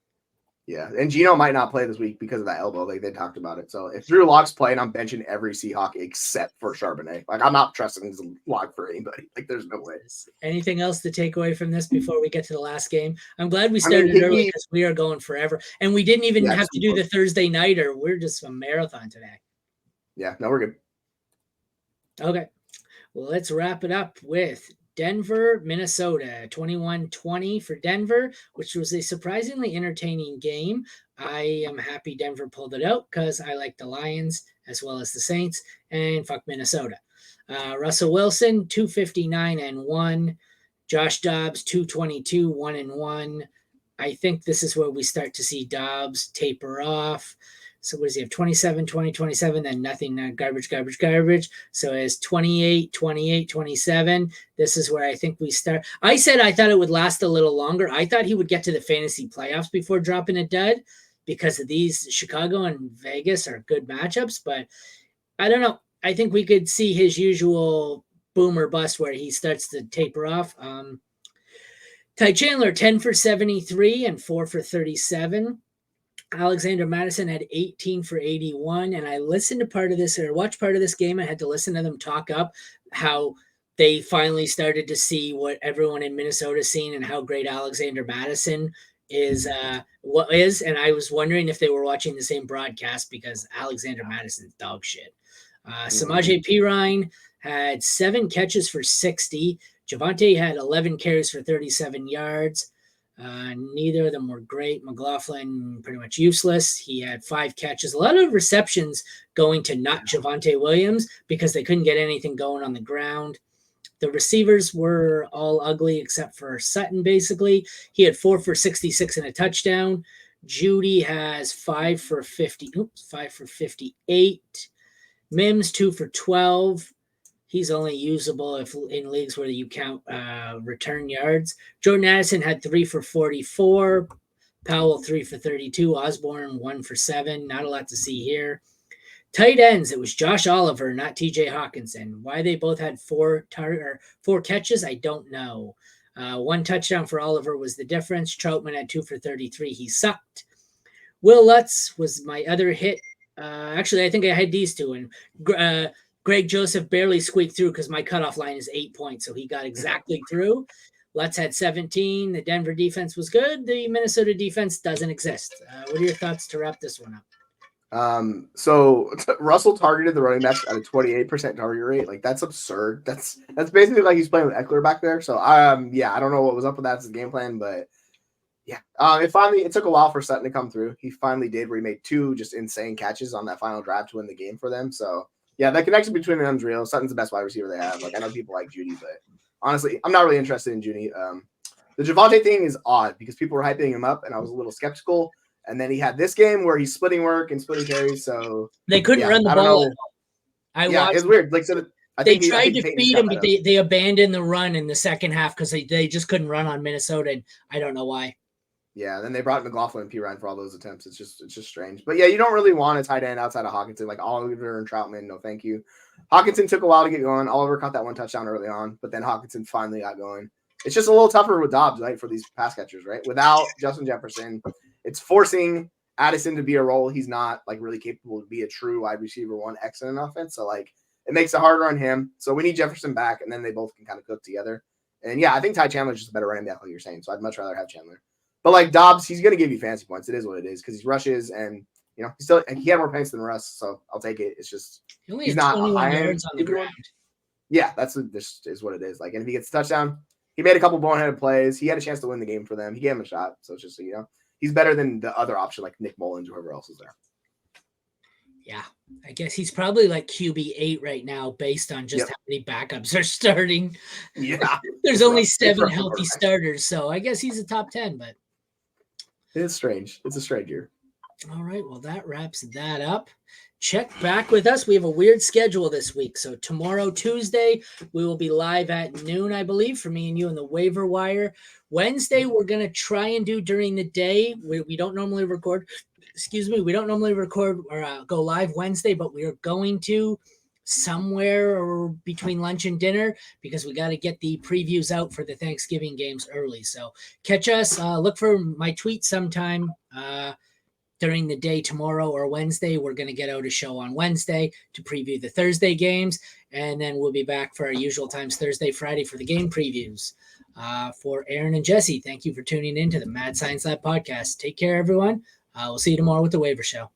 Yeah, and Geno might not play this week because of that elbow. Like, they talked about it. So if Drew Lock's playing, I'm benching every Seahawk except for Charbonnet. Like, I'm not trusting his lock for anybody. Like, there's no way. Anything else to take away from this before we get to the last game? I'm glad we started early because we are going forever. And we didn't even have to do the Thursday nighter. We're just a marathon today. Yeah, no, we're good. Okay. Well, let's wrap it up with Denver, Minnesota, 21-20 for Denver, which was a surprisingly entertaining game. I am happy Denver pulled it out because I like the Lions as well as the Saints, and fuck Minnesota. Russell Wilson, 259 and 1. Josh Dobbs, 222, 1-1. I think this is where we start to see Dobbs taper off. So what does he have? 27, 20, 27, then nothing, garbage. So it's 28, 28, 27. This is where I think we start. I said I thought it would last a little longer. I thought he would get to the fantasy playoffs before dropping a dud because of these Chicago and Vegas are good matchups, but I don't know. I think we could see his usual boom or bust where he starts to taper off. Ty Chandler, 10 for 73 and 4 for 37. Alexander Madison had 18 for 81, and I listened to watched part of this game. I had to listen to them talk up how they finally started to see what everyone in Minnesota is seeing and how great Alexander Madison is. And I was wondering if they were watching the same broadcast because Alexander Madison's dog shit. Samaje Perine had 7 catches for 60. Javonte had 11 carries for 37 yards. Neither of them were great. McLaughlin pretty much useless. He had 5 catches, a lot of receptions going to not Javonte Williams because they couldn't get anything going on the ground. The receivers were all ugly except for Sutton, basically. He had 4 for 66 and a touchdown. Judy has 5 for 58. Mims 2 for 12. He's only usable if in leagues where you count return yards. Jordan Addison had 3 for 44. Powell 3 for 32. Osborne 1 for 7. Not a lot to see here. Tight ends, it was Josh Oliver, not TJ Hawkinson. Why they both had 4 catches, I don't know. 1 touchdown for Oliver was the difference. Troutman had 2 for 33. He sucked. Will Lutz was my other hit. Actually, I think I had these 2. And Greg Joseph barely squeaked through because my cutoff line is 8 points, so he got exactly through. Lutz had 17. The Denver defense was good. The Minnesota defense doesn't exist. What are your thoughts to wrap this one up? So Russell targeted the running backs at a 28% target rate. Like, that's absurd. That's basically like he's playing with Eckler back there. So yeah, I don't know what was up with that as a game plan, but yeah. It took a while for Sutton to come through. He finally did, where he made 2 just insane catches on that final drive to win the game for them. So yeah, that connection between them is real. Sutton's the best wide receiver they have. Like, I know people like Judy, but honestly, I'm not really interested in Judy. The Javonte thing is odd because people were hyping him up and I was a little skeptical. And then he had this game where he's splitting work and splitting carries, so they couldn't run the ball. It's weird. Like, so they tried to feed him, but they abandoned the run in the second half because they just couldn't run on Minnesota, and I don't know why. Yeah, then they brought McLaughlin and Pirine for all those attempts. It's just strange. But yeah, you don't really want a tight end outside of Hawkinson, like Oliver and Troutman. No, thank you. Hawkinson took a while to get going. Oliver caught that 1 touchdown early on, but then Hawkinson finally got going. It's just a little tougher with Dobbs, right, for these pass catchers, right? Without Justin Jefferson, it's forcing Addison to be a role he's not like really capable to be a true wide receiver 1X in an offense. So like it makes it harder on him. So we need Jefferson back, and then they both can kind of cook together. And yeah, I think Ty Chandler's just a better running back, like you're saying. So I'd much rather have Chandler. But like Dobbs, he's gonna give you fantasy points. It is what it is because he rushes and he had more points than Russ, so I'll take it. It's just he's not 21 yards on the ground. Yeah, this is what it is. Like, and if he gets a touchdown, he made a couple boneheaded plays. He had a chance to win the game for them. He gave him a shot. So it's just he's better than the other option, like Nick Mullins or whoever else is there. Yeah, I guess he's probably like QB8 right now based on just how many backups are starting. Yeah. There's only 7 healthy starters, so I guess he's a top 10, but it's strange. It's a strange year. All right, well, that wraps that up. Check back with us. We have a weird schedule this week. So tomorrow, Tuesday, we will be live at noon, I believe, for me and you in the waiver wire. Wednesday, we're going to try and do during the day. We don't normally record. We don't normally record or go live Wednesday, but we are going to somewhere or between lunch and dinner because we got to get the previews out for the Thanksgiving games early. So catch us. Look for my tweet sometime during the day tomorrow or Wednesday. We're going to get out a show on Wednesday to preview the Thursday games, and then we'll be back for our usual times Thursday, Friday for the game previews. For Aaron and Jesse, thank you for tuning in to the Mad Science Lab podcast. Take care, everyone. We'll see you tomorrow with the Waiver Show.